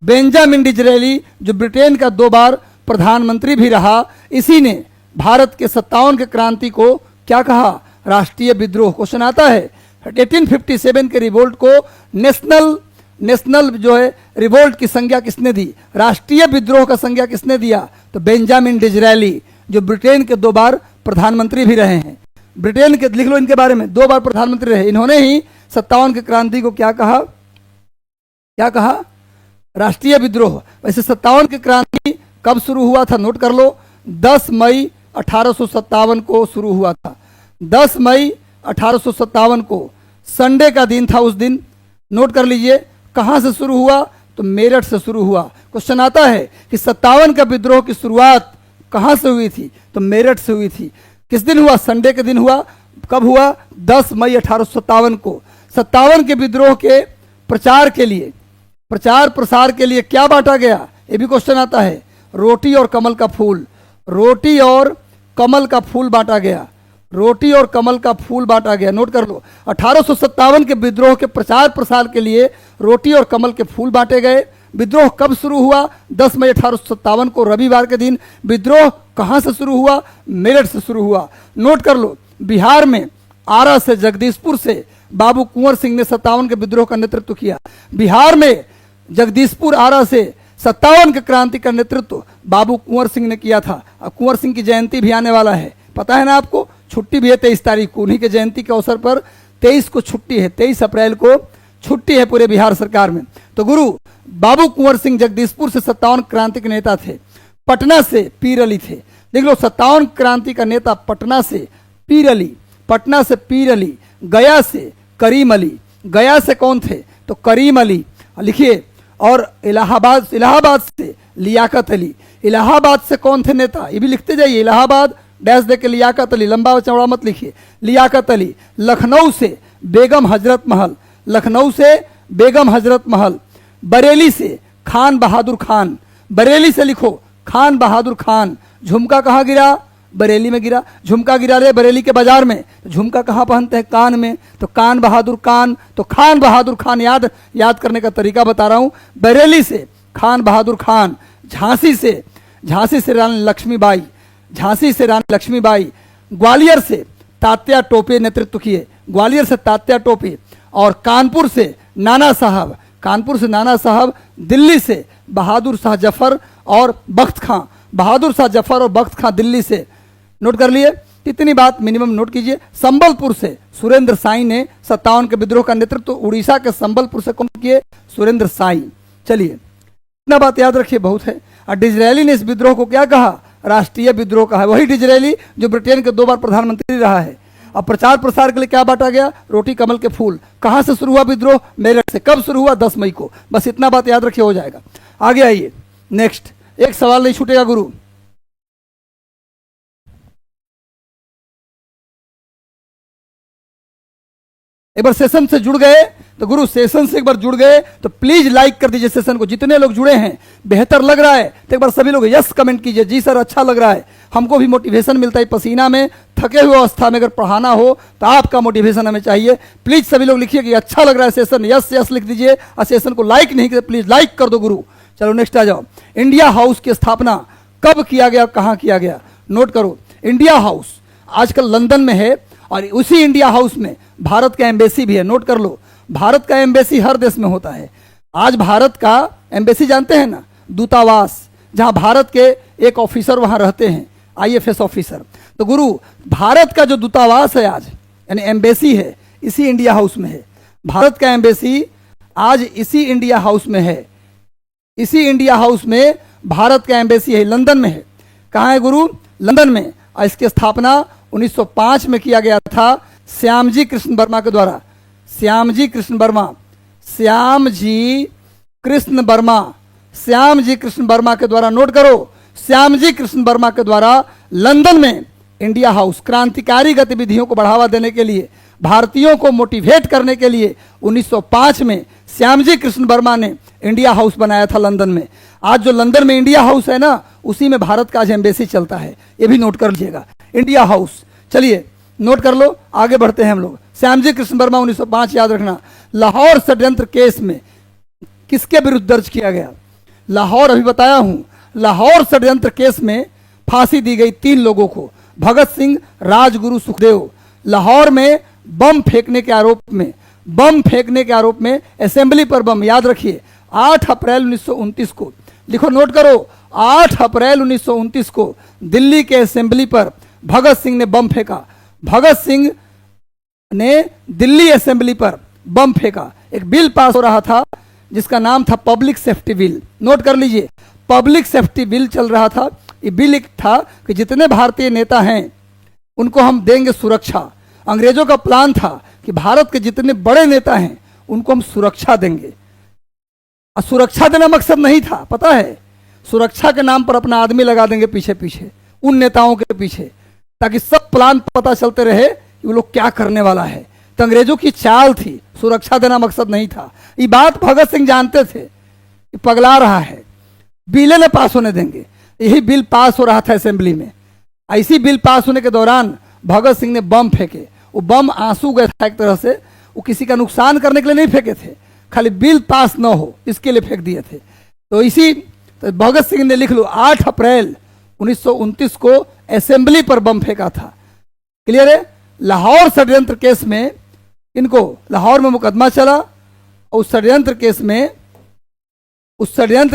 बेंजामिन डिज़रेली जो ब्रिटेन का 2 बार प्रधानमंत्री भी रहा, इसी ने भारत के 57 के क्रांति को क्या कहा? राष्ट्रीय विद्रोह। क्वेश्चन आता है 1857 के रिवोल्ट को नेशनल जो है रिवोल्ट की संज्ञा किसने दी, राष्ट्रीय विद्रोह का संज्ञा किसने दिया? तो बेंजामिन डिज़रेली, जो ब्रिटेन के 2 बार प्रधानमंत्री भी रहे हैं। ब्रिटेन के, लिख लो इनके बारे में, 2 बार प्रधानमंत्री रहे। इन्होंने ही 57 के क्रांति को क्या कहा? क्या कहा? राष्ट्रीय विद्रोह। वैसे 57 की क्रांति कब शुरू हुआ था? नोट कर लो, 10 मई 1857 को शुरू हुआ था। 10 मई 1857 को संडे का दिन था। उस दिन नोट कर लीजिए, कहां से शुरू हुआ? तो मेरठ से शुरू हुआ। क्वेश्चन आता है कि 57 का विद्रोह की शुरुआत कहां से हुई थी? तो मेरठ से हुई थी। किस दिन हुआ? संडे के दिन हुआ। कब हुआ? 10 मई 1857 को। 57 के विद्रोह के प्रचार के लिए, प्रचार प्रसार के लिए क्या बांटा गया? ये भी क्वेश्चन आता है। रोटी और कमल का फूल, रोटी और कमल का फूल बांटा गया, रोटी और कमल का फूल बांटा गया। नोट कर लो, 1857 के विद्रोह के प्रचार प्रसार के लिए रोटी और कमल के फूल बांटे गए। विद्रोह कब शुरू हुआ? 10 मई 1857 को, रविवार के दिन। विद्रोह कहां से शुरू हुआ? मेरठ से शुरू हुआ। नोट कर लो, बिहार में आरा से, जगदीशपुर से बाबू कुंवर सिंह ने 57 के विद्रोह का नेतृत्व किया। बिहार में जगदीशपुर, आरा से 57 के क्रांति का नेतृत्व बाबू कुंवर सिंह ने किया था। अब कुंवर सिंह की जयंती भी आने वाला है, पता है ना आपको? छुट्टी भी है 23 तारीख को, उन्हीं के जयंती के अवसर पर 23 को छुट्टी है, 23 अप्रैल को छुट्टी है पूरे बिहार सरकार में। तो गुरु बाबू कुंवर सिंह जगदीशपुर से 57 क्रांति के नेता थे। पटना से पीर अली थे। देख लो, 57 क्रांति का नेता पटना से पीर अली, पटना से पीर अली। गया से करीम अली। गया से कौन थे? तो करीम अली, लिखिए। और इलाहाबाद से लियाकत अली। इलाहाबाद से कौन थे नेता? ये भी लिखते जाइए, इलाहाबाद डैश दे के लियाकत अली, लंबा चौड़ा मत लिखिए, लियाकत अली। लखनऊ से बेगम हजरत महल, लखनऊ से बेगम हजरत महल। बरेली से खान बहादुर खान, बरेली से लिखो खान बहादुर खान। झुमका कहाँ गिरा? बरेली में गिरा। झुमका गिरा रहे बरेली के बाजार में, झुमका कहाँ पहनते हैं? कान में। तो कान बहादुर खान, तो खान बहादुर खान याद करने का तरीका बता रहा हूं। बरेली से खान बहादुर खान। झांसी से रानी लक्ष्मीबाई, झांसी से रानी लक्ष्मीबाई। ग्वालियर से तात्या टोपे नेतृत्व किए, ग्वालियर से तात्या टोपे। और कानपुर से नाना साहब, कानपुर से नाना साहब। दिल्ली से बहादुर शाह जफर और बख्त खां, बहादुर शाह जफर और बख्त खां दिल्ली से। नोट कर लिए, इतनी बात मिनिमम नोट कीजिए। संबलपुर से सुरेंद्र साई ने 57 के विद्रोह का नेतृत्व उड़ीसा के संबलपुर से कौन किए? सुरेंद्र साई। चलिए, इतना बात याद रखिए, बहुत है। और डिज़रेली ने इस विद्रोह को क्या कहा? राष्ट्रीय विद्रोह कहा। वही डिज़रेली जो ब्रिटेन के 2 बार प्रधानमंत्री रहा है। अब प्रचार प्रसार के लिए क्या बांटा गया? रोटी कमल के फूल। कहां से शुरू हुआ विद्रोह? मेरठ से। कब शुरू हुआ? 10 मई को। बस इतना बात याद रखिए, हो जाएगा। आगे आइए, नेक्स्ट। एक सवाल नहीं छूटेगा गुरु। एक बार सेशन से जुड़ गए तो गुरु, सेशन से एक बार जुड़ गए तो प्लीज लाइक कर दीजिए सेशन को। जितने लोग जुड़े हैं, बेहतर लग रहा है तो एक बार सभी लोग यस कमेंट कीजिए, जी सर अच्छा लग रहा है। हमको भी मोटिवेशन मिलता है पसीना में, थके हुए अवस्था में अगर पढ़ाना हो तो आपका मोटिवेशन हमें चाहिए। प्लीज सभी लोग लिखिए कि अच्छा लग रहा है सेशन, यस यस लिख दीजिए। और सेशन को लाइक नहीं किया प्लीज लाइक कर दो गुरु। चलो नेक्स्ट आ जाओ। इंडिया हाउस की स्थापना कब किया गया, कहाँ किया गया? नोट करो, इंडिया हाउस आजकल लंदन में है और उसी इंडिया हाउस में भारत का एम्बेसी भी है। नोट कर लो, भारत का एम्बेसी हर देश में होता है। आज भारत का एम्बेसी जानते हैं ना, दूतावास, जहां भारत के एक ऑफिसर वहां रहते हैं, IFS ऑफिसर। तो गुरु भारत का जो दूतावास है आज, यानी एम्बेसी है, इसी इंडिया हाउस में है। भारत का एम्बेसी आज इसी इंडिया हाउस में है। इसी इंडिया हाउस में भारत का एम्बेसी है, लंदन में है। कहाँ है गुरु? लंदन में। और इसकी स्थापना 1905 में किया गया था श्यामजी कृष्ण वर्मा के द्वारा। श्यामजी कृष्ण वर्मा, श्यामजी कृष्ण वर्मा, श्यामजी कृष्ण वर्मा के द्वारा, नोट करो, श्यामजी कृष्ण वर्मा के द्वारा लंदन में इंडिया हाउस क्रांतिकारी गतिविधियों को बढ़ावा देने के लिए, भारतीयों को मोटिवेट करने के लिए 1905 में श्यामजी कृष्ण वर्मा ने इंडिया हाउस बनाया था लंदन में। आज जो लंदन में इंडिया हाउस है ना, उसी में भारत का आज एम्बेसी चलता है, ये भी नोट कर लीजिएगा, इंडिया हाउस। चलिए नोट कर लो, आगे बढ़ते हैं हम लोग। श्यामजी कृष्ण वर्मा 1905 याद रखना। लाहौर षड्यंत्र केस में किसके विरुद्ध दर्ज किया गया? लाहौर, अभी बताया हूं, लाहौर षड्यंत्र केस में फांसी दी गई 3 लोगों को, भगत सिंह, राजगुरु, सुखदेव। लाहौर में बम फेंकने के आरोप में, बम फेंकने के आरोप में, असेंबली पर बम, याद रखिए 8 अप्रैल 1929 को, लिखो नोट करो, 8 अप्रैल 1929 को दिल्ली के असेंबली पर भगत सिंह ने बम फेंका। भगत सिंह ने दिल्ली असेंबली पर बम फेंका। एक बिल पास हो रहा था जिसका नाम था पब्लिक सेफ्टी बिल, नोट कर लीजिए, पब्लिक सेफ्टी बिल चल रहा था। ये बिल एक था कि जितने भारतीय नेता हैं उनको हम देंगे सुरक्षा। अंग्रेजों का प्लान था कि भारत के जितने बड़े नेता हैं उनको हम सुरक्षा देंगे। और सुरक्षा देना मकसद नहीं था, पता है, सुरक्षा के नाम पर अपना आदमी लगा देंगे पीछे पीछे उन नेताओं के पीछे, ताकि सब प्लान पता चलते रहे कि वो लोग क्या करने वाला है। तो अंग्रेजों की चाल थी, सुरक्षा देना मकसद नहीं था। ये बात भगत सिंह जानते थे कि पगला रहा है, बिल न पास होने देंगे। यही बिल पास हो रहा था असेंबली में। ऐसी बिल पास होने के दौरान भगत सिंह ने बम फेंके। वो बम आंसू गए था एक तरह से, वो किसी का नुकसान करने के लिए नहीं फेंके थे, खाली बिल पास न हो इसके लिए फेंक दिए थे। तो भगत सिंह ने, लिख लो, 8 अप्रैल 1929 को असेंबली पर बम फेंका था। क्लियर है? लाहौर षड्यंत्र केस में इनको, लाहौर में मुकदमा चला और उस षड्यंत्र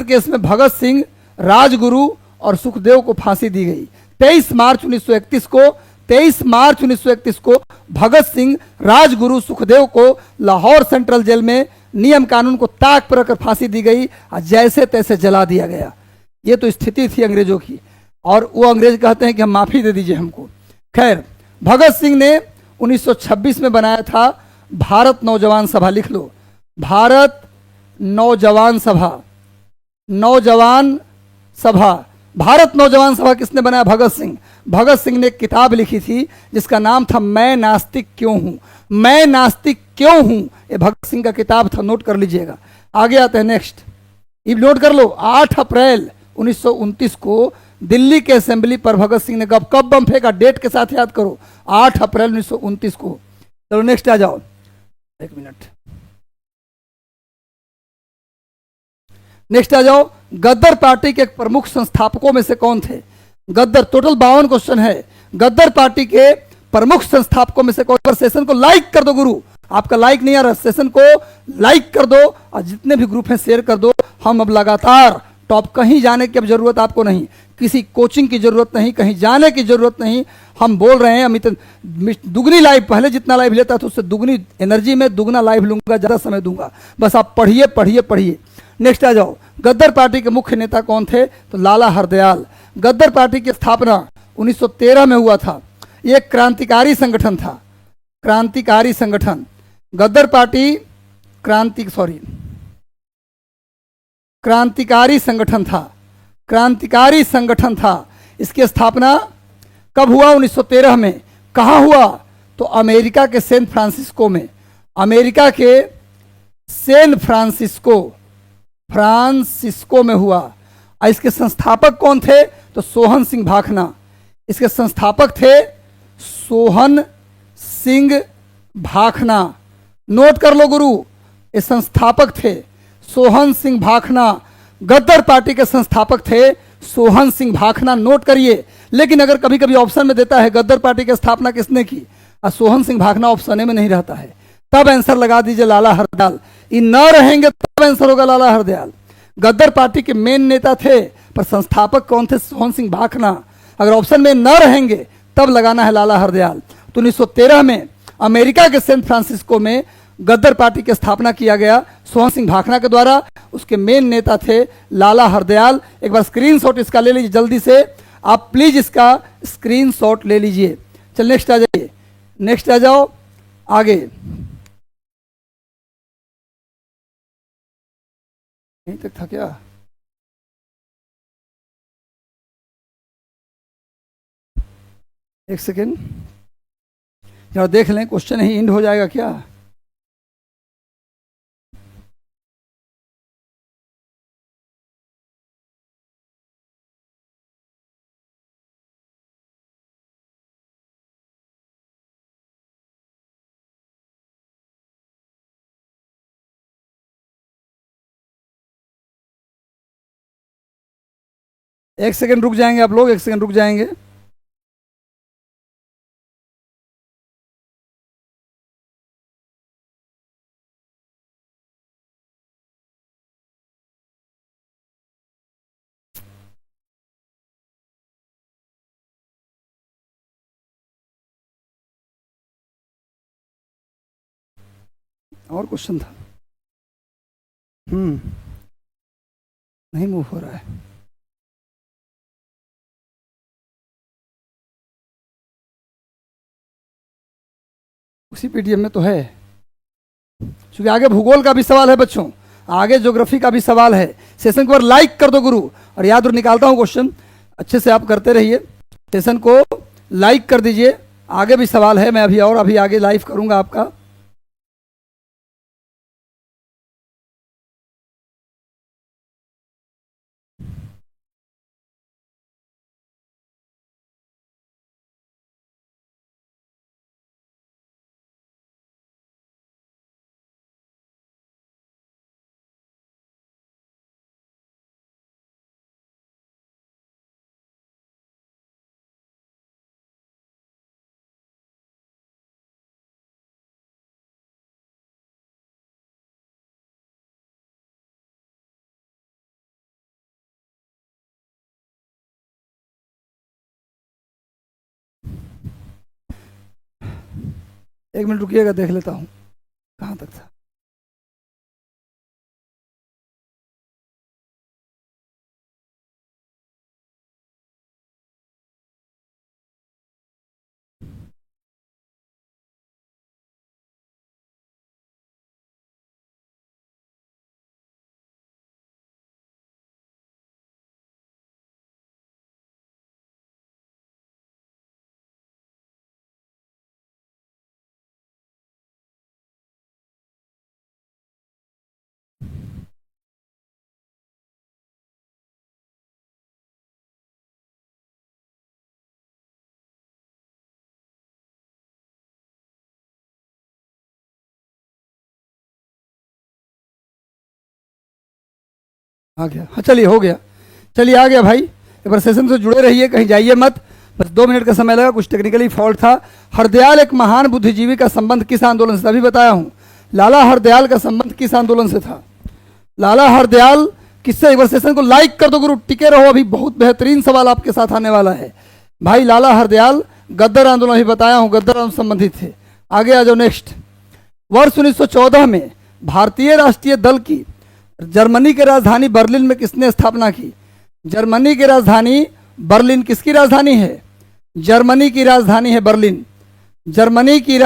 केस में भगत सिंह, राजगुरु और सुखदेव को फांसी दी गई। 23 मार्च 1931 को भगत सिंह, राजगुरु, सुखदेव को लाहौर सेंट्रल जेल में नियम कानून को ताक पर रखकर फांसी दी गई और जैसे तैसे जला दिया गया। ये तो स्थिति थी अंग्रेजों की, और वो अंग्रेज कहते हैं कि हम माफी दे दीजिए हमको। खैर, भगत सिंह ने 1926 में बनाया था भारत नौजवान सभा, लिख लो, भारत नौजवान सभा। भारत नौजवान सभा किसने बनाया? भगत सिंह। भगत सिंह ने एक किताब लिखी थी जिसका नाम था मैं नास्तिक क्यों हूं। मैं नास्तिक क्यों हूं, ये भगत सिंह का किताब था, नोट कर लीजिएगा। आगे आते हैं नेक्स्ट, ये नोट कर लो, 8 अप्रैल 1929 को दिल्ली के असेंबली पर भगत सिंह ने कब बम फेंका, डेट के साथ याद करो, 8 अप्रैल 1929 को। चलो नेक्स्ट आ जाओ, एक मिनट, नेक्स्ट आ जाओ। गद्दार पार्टी के एक प्रमुख संस्थापकों में से कौन थे? गद्दार, टोटल 52 क्वेश्चन है। गद्दार पार्टी के प्रमुख संस्थापकों में से कौन? पर सेशन को लाइक कर दो गुरु, आपका लाइक नहीं आ रहा, सेशन को लाइक कर दो और जितने भी ग्रुप हैं शेयर कर दो। हम अब लगातार टॉप, कहीं जाने की अब जरूरत आपको नहीं, किसी कोचिंग की जरूरत नहीं, कहीं जाने की जरूरत नहीं। हम बोल रहे हैं अमित दुगनी लाइव, पहले जितना लाइव लेता था उससे दुगनी एनर्जी में दुगना लाइव लूंगा, ज्यादा समय दूंगा, बस आप पढ़िए पढ़िए पढ़िए। नेक्स्ट आ जाओ, गद्दार पार्टी के मुख्य नेता कौन थे? तो लाला हरदयाल। गद्दार पार्टी की स्थापना 1913 में हुआ था। ये एक क्रांतिकारी संगठन था, क्रांतिकारी संगठन। गद्दार पार्टी क्रांतिकारी संगठन था, क्रांतिकारी संगठन था। इसकी स्थापना कब हुआ? 1913 में। कहाँ हुआ? तो अमेरिका के सैन फ्रांसिस्को में, अमेरिका के सैन फ्रांसिस्को में हुआ। और इसके संस्थापक कौन थे? तो सोहन सिंह भाखना। इसके संस्थापक थे सोहन सिंह भाखना, नोट कर लो गुरु, ये संस्थापक थे सोहन सिंह भाखना। गद्दार पार्टी के संस्थापक थे सोहन सिंह भाखना, नोट करिए। लेकिन अगर कभी कभी ऑप्शन में देता है गद्दार पार्टी की स्थापना किसने की और सोहन सिंह भाखना ऑप्शन में नहीं रहता है, तब आंसर लगा दीजिए लाला हरदयाल। ये न रहेंगे तब आंसर होगा लाला हरदयाल। गद्दार पार्टी के मेन नेता थे पर संस्थापक कौन थे? सोहन सिंह भाखना। अगर ऑप्शन में न रहेंगे तब लगाना है लाला हरदयाल। तो 1913 में अमेरिका के सैन फ्रांसिस्को में गद्दार पार्टी की स्थापना किया गया सोहन सिंह भाखना के द्वारा। उसके मेन नेता थे लाला हरदयाल। एक बार स्क्रीनशॉट इसका ले लीजिए जल्दी से, आप प्लीज इसका स्क्रीनशॉट ले लीजिए। चल नेक्स्ट आ जाइए, नेक्स्ट आ जाओ आगे। यहीं तक था क्या? एक सेकेंड, जरा देख लें, क्वेश्चन ही एंड हो जाएगा क्या? एक सेकेंड रुक जाएंगे आप लोग, एक सेकेंड रुक जाएंगे। और क्वेश्चन था। नहीं मूव हो रहा है। उसी पीडीएफ में तो है, क्योंकि आगे भूगोल का भी सवाल है बच्चों, आगे ज्योग्राफी का भी सवाल है। सेशन को लाइक कर दो गुरु, और याद और निकालता हूं क्वेश्चन, अच्छे से आप करते रहिए। सेशन को लाइक कर दीजिए, आगे भी सवाल है, मैं अभी आगे लाइव करूंगा आपका। एक मिनट रुकिएगा, देख लेता हूं कहां तक था। आ गया, हाँ चलिए हो गया, चलिए आ गया भाई। एक बार सेशन से जुड़े रहिए, कहीं जाइए मत, बस 2 मिनट का समय लगा, कुछ टेक्निकली फॉल्ट था। हरदयाल एक महान बुद्धिजीवी का संबंध किस आंदोलन से था? अभी बताया हूं, लाला हरदयाल का संबंध किस आंदोलन से था? लाला हरदयाल किससे? एक बार सेशन को लाइक कर दो गुरु, टिके रहो, अभी बहुत बेहतरीन सवाल आपके साथ आने वाला है भाई। लाला हरदयाल गद्दर आंदोलन, अभी बताया हूं, गद्दर आंदोलन संबंधित थे। आगे आ जाओ नेक्स्ट। वर्ष 1914 में भारतीय राष्ट्रीय दल की जर्मनी की राजधानी बर्लिन में किसने स्थापना की? जर्मनी की राजधानी बर्लिन किसकी राजधानी है? जर्मनी की राजधानी है बर्लिन। जर्मनी की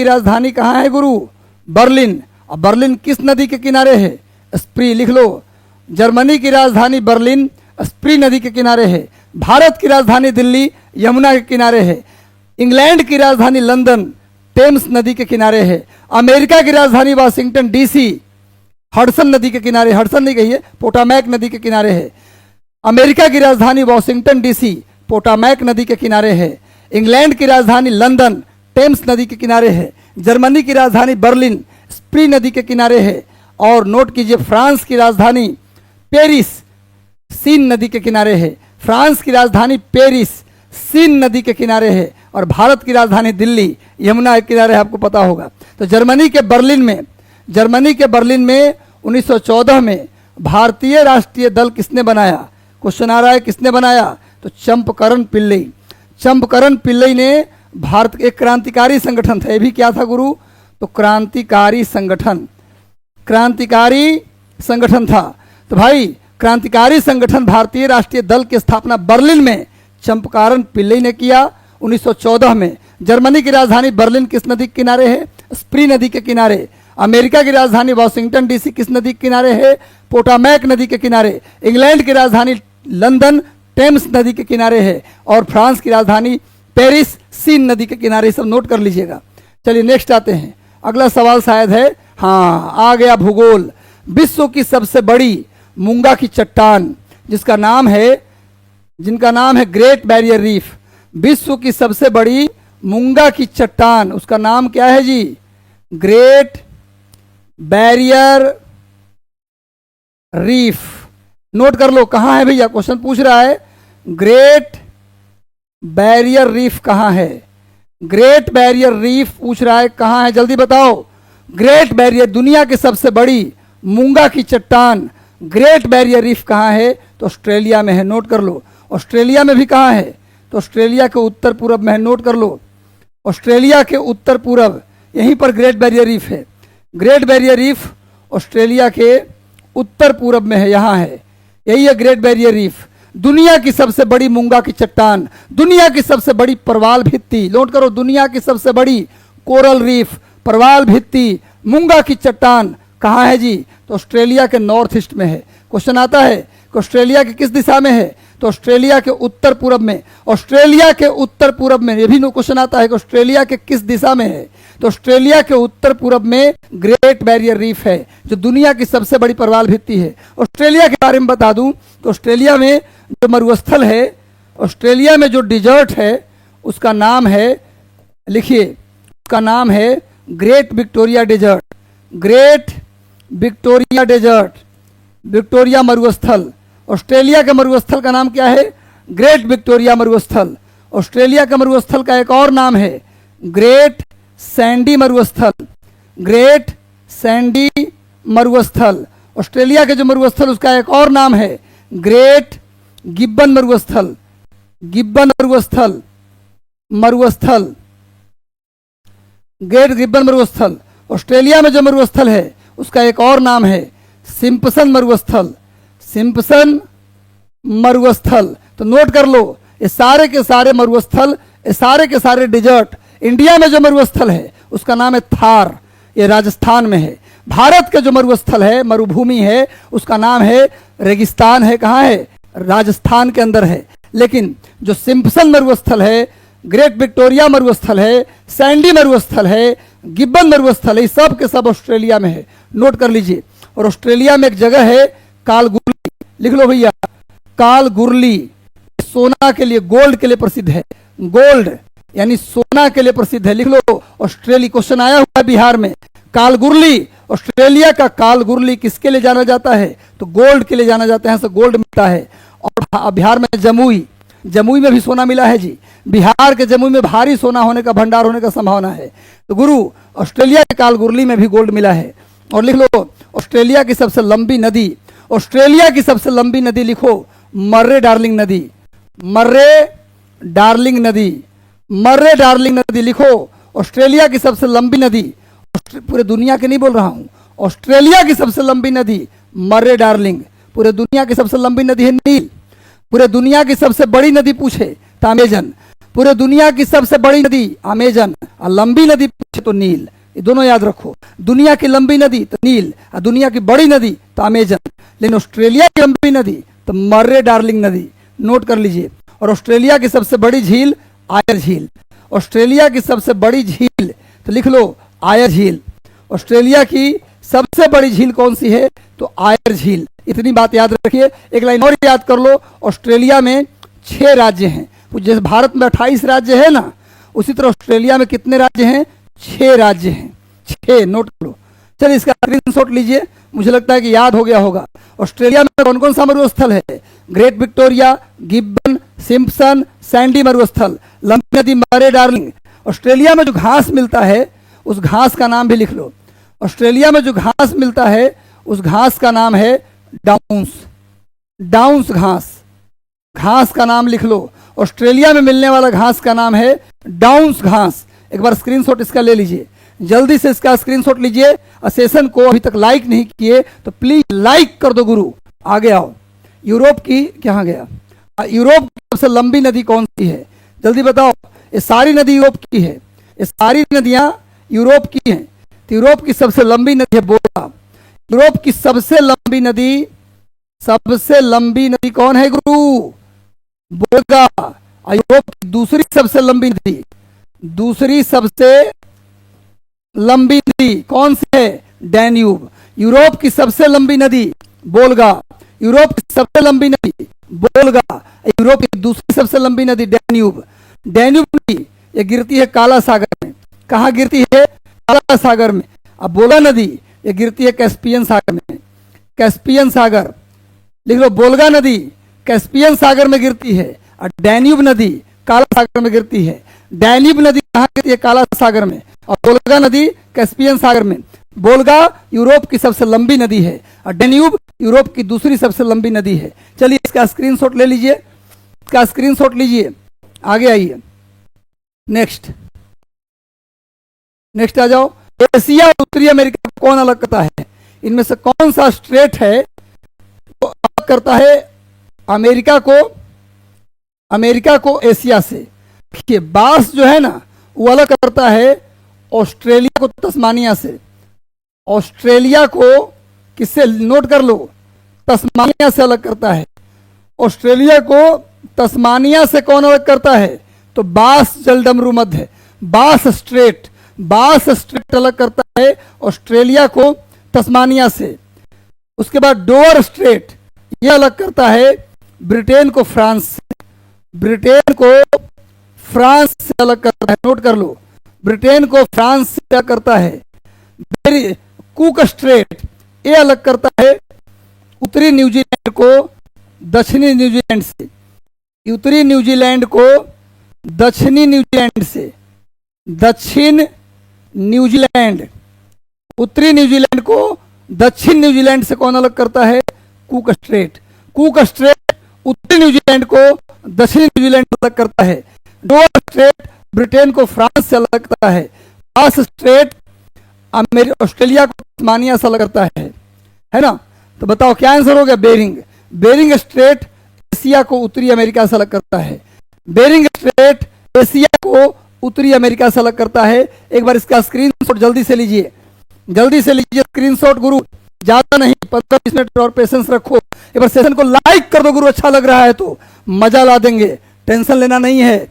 राजधानी कहाँ है गुरु? बर्लिन। और बर्लिन किस नदी के किनारे है? स्प्री, लिख लो। जर्मनी की राजधानी बर्लिन स्प्री नदी के किनारे है। भारत की राजधानी दिल्ली यमुना के किनारे है। इंग्लैंड की राजधानी लंदन टेम्स नदी के किनारे है। अमेरिका की राजधानी वाशिंगटन डीसी हडसन नदी के किनारे, हडसन नहीं कहिए, पोटामैक नदी के किनारे है। अमेरिका की राजधानी वाशिंगटन डीसी पोटामैक नदी के किनारे है। इंग्लैंड की राजधानी लंदन टेम्स नदी के किनारे है। जर्मनी की राजधानी बर्लिन स्प्री नदी के किनारे है। और नोट कीजिए, फ्रांस की राजधानी पेरिस सीन नदी के किनारे है। फ्रांस की राजधानी पेरिस सीन नदी के किनारे है। और भारत की राजधानी दिल्ली यमुना के किनारे है, आपको पता होगा। तो जर्मनी के बर्लिन में 1914 में भारतीय राष्ट्रीय दल किसने बनाया? क्वेश्चन आ रहा है किसने बनाया? तो चंपकरण पिल्लई। चंपकरण पिल्लई ने भारत एक क्रांतिकारी संगठन था। ये भी क्या था गुरु? तो क्रांतिकारी संगठन था। तो भाई क्रांतिकारी संगठन भारतीय राष्ट्रीय दल की स्थापना बर्लिन में चंपकरण पिल्लई ने किया 1914 में। जर्मनी की राजधानी बर्लिन किस नदी के किनारे है? स्प्री नदी के किनारे। अमेरिका की राजधानी वॉशिंगटन डीसी किस नदी के किनारे है? पोटामैक नदी के किनारे। इंग्लैंड की राजधानी लंदन टेम्स नदी के किनारे है। और फ्रांस की राजधानी पेरिस सीन नदी के किनारे। सब नोट कर लीजिएगा। चलिए नेक्स्ट आते हैं। अगला सवाल शायद है, हाँ आ गया, भूगोल। विश्व की सबसे बड़ी मूंगा की चट्टान जिनका नाम है ग्रेट बैरियर रीफ। विश्व की सबसे बड़ी मूंगा की चट्टान, उसका नाम क्या है जी? Great Barrier Reef. नोट कर लो, कहां है भैया? क्वेश्चन पूछ रहा है ग्रेट बैरियर रीफ कहां है? ग्रेट बैरियर रीफ पूछ रहा है कहां है, जल्दी बताओ। ग्रेट बैरियर, दुनिया की सबसे बड़ी मूंगा की चट्टान ग्रेट बैरियर रीफ कहां है? तो ऑस्ट्रेलिया में है। नोट कर लो। ऑस्ट्रेलिया में भी कहां है? तो ऑस्ट्रेलिया के उत्तर पूरब में है। नोट कर लो, ऑस्ट्रेलिया के उत्तर पूरब, यहीं पर ग्रेट बैरियर रीफ है। ग्रेट बैरियर रीफ ऑस्ट्रेलिया के उत्तर पूरब में है, यहाँ है, यही है ग्रेट बैरियर रीफ। दुनिया की सबसे बड़ी मूंगा की चट्टान, दुनिया की सबसे बड़ी परवाल भित्ति। नोट करो, दुनिया की सबसे बड़ी कोरल रीफ, परवाल भित्ति, मूंगा की चट्टान कहाँ है जी? तो ऑस्ट्रेलिया के नॉर्थ ईस्ट में है। क्वेश्चन आता है कि ऑस्ट्रेलिया के किस दिशा में है? तो ऑस्ट्रेलिया के उत्तर पूरब में। ऑस्ट्रेलिया के उत्तर पूरब में, ये भी क्वेश्चन आता है कि ऑस्ट्रेलिया के किस दिशा में है? तो ऑस्ट्रेलिया के उत्तर पूरब में ग्रेट बैरियर रीफ है, जो दुनिया की सबसे बड़ी परवाल भित्ति है। ऑस्ट्रेलिया के बारे में बता दूं तो ऑस्ट्रेलिया में जो मरुस्थल है, ऑस्ट्रेलिया में जो डिजर्ट है, उसका नाम है, लिखिए, उसका नाम है Great Victoria Desert. Great Victoria Desert, Victoria मरुस्थल। ऑस्ट्रेलिया के मरुस्थल का नाम क्या है? ग्रेट विक्टोरिया मरुस्थल। ऑस्ट्रेलिया के मरुस्थल का एक और नाम है ग्रेट सैंडी मरुस्थल। ग्रेट सैंडी मरुस्थल। ऑस्ट्रेलिया के जो मरुस्थल, उसका एक और नाम है ग्रेट गिब्बन मरुस्थल। गिब्बन मरुस्थल, ग्रेट गिब्बन मरुस्थल। ऑस्ट्रेलिया में जो मरुस्थल है, उसका एक और नाम है सिम्पसन मरुस्थल। सिम्पसन मरुस्थल। तो नोट कर लो, ये सारे के सारे मरुस्थल, ये सारे के सारे डिजर्ट। इंडिया में जो मरुस्थल है, उसका नाम है थार, ये राजस्थान में है। भारत के जो मरुस्थल है, मरुभूमि है, उसका नाम है रेगिस्तान है। कहाँ है? राजस्थान के अंदर है। लेकिन जो सिम्पसन मरुस्थल है, ग्रेट विक्टोरिया मरुस्थल है, सैंडी मरुस्थल है, गिब्बन मरुस्थल है, सब के सब ऑस्ट्रेलिया में है। नोट कर लीजिए। और ऑस्ट्रेलिया में एक जगह है कालगुरली, लिख लो भैया, कालगुरली। सोना के लिए, गोल्ड के लिए प्रसिद्ध है। गोल्ड यानी सोना के लिए प्रसिद्ध है, लिख लो। ऑस्ट्रेलिया, क्वेश्चन आया हुआ है बिहार में। कालगुरली, ऑस्ट्रेलिया का कालगुरली किसके लिए जाना जाता है? तो गोल्ड के लिए जाना जाता है, से गोल्ड मिलता है। और बिहार में जमुई, जमुई में भी सोना मिला है जी। बिहार के जमुई में भारी सोना होने का भंडार होने का संभावना है। तो गुरु, ऑस्ट्रेलिया के कालगुरली में भी गोल्ड मिला है। और लिख लो, ऑस्ट्रेलिया की सबसे लंबी नदी, ऑस्ट्रेलिया की सबसे लंबी नदी लिखो, मर्रे डार्लिंग नदी। मर्रे डार्लिंग नदी, मर्रे डार्लिंग नदी लिखो। ऑस्ट्रेलिया की सबसे लंबी नदी, पूरे दुनिया की नहीं बोल रहा हूं, ऑस्ट्रेलिया की सबसे लंबी नदी मर्रे डार्लिंग। पूरे दुनिया की सबसे लंबी नदी है नील। पूरे दुनिया की सबसे बड़ी नदी पूछे तो अमेजन। पूरे दुनिया की सबसे बड़ी नदी अमेजन, और लंबी नदी पूछे तो नील। ये दोनों याद रखो, दुनिया की लंबी नदी तो नील, और दुनिया की बड़ी नदी तो अमेजन। लेकिन ऑस्ट्रेलिया की लंबी नदी तो मर्रे डार्लिंग नदी। नोट कर लीजिए। और ऑस्ट्रेलिया की सबसे बड़ी झील आयर झील। ऑस्ट्रेलिया की सबसे बड़ी झील तो लिख लो आयर झील। ऑस्ट्रेलिया की सबसे बड़ी झील कौन सी है? तो आयर झील। इतनी बात याद रखिए। एक लाइन और याद कर लो, ऑस्ट्रेलिया में 6 राज्य हैं। जैसे भारत में 28 राज्य है ना, उसी तरह ऑस्ट्रेलिया में कितने राज्य हैं? 6 राज्य हैं। 6 नोट कर लो। चलिए इसका स्क्रीनशॉट लीजिए, मुझे लगता है कि याद हो गया होगा। ऑस्ट्रेलिया में कौन कौन सा मरुस्थल है? Great Victoria, Gibbon, Simpson, Sandy मरुस्थल, लंबी नदी मर्रे डार्लिंग। ऑस्ट्रेलिया में जो घास मिलता है, उस घास का नाम भी लिख लो। ऑस्ट्रेलिया में जो घास मिलता है, उस घास का नाम है डाउन्स। डाउन्स घास, घास का नाम लिख लो। ऑस्ट्रेलिया में मिलने वाला घास का नाम है डाउन्स घास। एक बार स्क्रीनशॉट इसका ले लीजिए, जल्दी से इसका स्क्रीनशॉट लीजिए। और सेशन को अभी तक लाइक नहीं किए तो प्लीज लाइक कर दो गुरु। आगे आओ। यूरोप की, कहाँ गया? यूरोप की सबसे लंबी नदी कौन सी है? जल्दी बताओ। ये सारी नदी यूरोप की है, ये सारी नदियां यूरोप की हैं। तो यूरोप की सबसे लंबी नदी है वोल्गा। यूरोप की सबसे लंबी नदी कौन है गुरु? वोल्गा। और यूरोप की दूसरी सबसे लंबी नदी कौन सी है? डैन्यूब। यूरोप की सबसे लंबी नदी वोल्गा, यूरोप की सबसे लंबी नदी वोल्गा, यूरोप की दूसरी सबसे लंबी नदी डैन्यूब। डैन्यूब नदी ये गिरती है काला सागर में। कहाँ गिरती है? काला सागर में। अब वोल्गा नदी ये गिरती है कैस्पियन सागर में। कैस्पियन सागर लिख लो। वोल्गा नदी कैस्पियन सागर में गिरती है और डैन्यूब नदी काला सागर में गिरती है। डैन्यूब नदी कहाँ गिरती है? काला सागर में। और वोल्गा नदी कैस्पियन सागर में। वोल्गा यूरोप की सबसे लंबी नदी है और डैन्यूब यूरोप की दूसरी सबसे लंबी नदी है। चलिए इसका स्क्रीनशॉट ले लीजिए, इसका स्क्रीनशॉट लीजिए, आगे आइए। नेक्स्ट आ जाओ। एशिया और उत्तरी अमेरिका को कौन अलग करता है? इनमें से कौन सा स्ट्रेट है वो अलग करता है अमेरिका को एशिया से? देखिए बास जो है ना वो अलग करता है ऑस्ट्रेलिया को तस्मानिया से। ऑस्ट्रेलिया को किससे? नोट कर लो, तस्मानिया से अलग करता है। ऑस्ट्रेलिया को तस्मानिया से कौन अलग करता है? तो बास जलडमरू मध्य, बास स्ट्रेट अलग करता है ऑस्ट्रेलिया को तस्मानिया से। उसके बाद डोवर स्ट्रेट ये अलग करता है ब्रिटेन को फ्रांस से। ब्रिटेन को फ्रांस से अलग करता है, नोट कर लो, ब्रिटेन को फ्रांस से अलग करता है। कुक स्ट्रेट ये अलग करता है उत्तरी न्यूजीलैंड को दक्षिणी न्यूजीलैंड से। उत्तरी न्यूजीलैंड को दक्षिणी न्यूजीलैंड से। दक्षिण न्यूजीलैंड, उत्तरी न्यूजीलैंड को दक्षिण न्यूजीलैंड से कौन अलग करता है? कुक स्ट्रेट उत्तरी न्यूजीलैंड को दक्षिणी न्यूजीलैंड से अलग करता है। डोवर स्ट्रेट ब्रिटेन को फ्रांस से अलग करता है। बास स्ट्रेट ऑस्ट्रेलिया को तस्मानिया से अलग करता है ना? तो बताओ क्या आंसर हो गया? बेरिंग स्ट्रेट एशिया को उत्तरी अमेरिका से अलग करता है। बेरिंग स्ट्रेट एशिया को उत्तरी अमेरिका से अलग करता है। एक बार इसका स्क्रीनशॉट जल्दी से लीजिए स्क्रीनशॉट गुरु, ज्यादा नहीं, 15-20 मिनट और पेशेंस रखो। एक बार सेशन को लाइक कर दो गुरु, अच्छा लग रहा है तो मजा ला देंगे, टेंशन लेना नहीं है।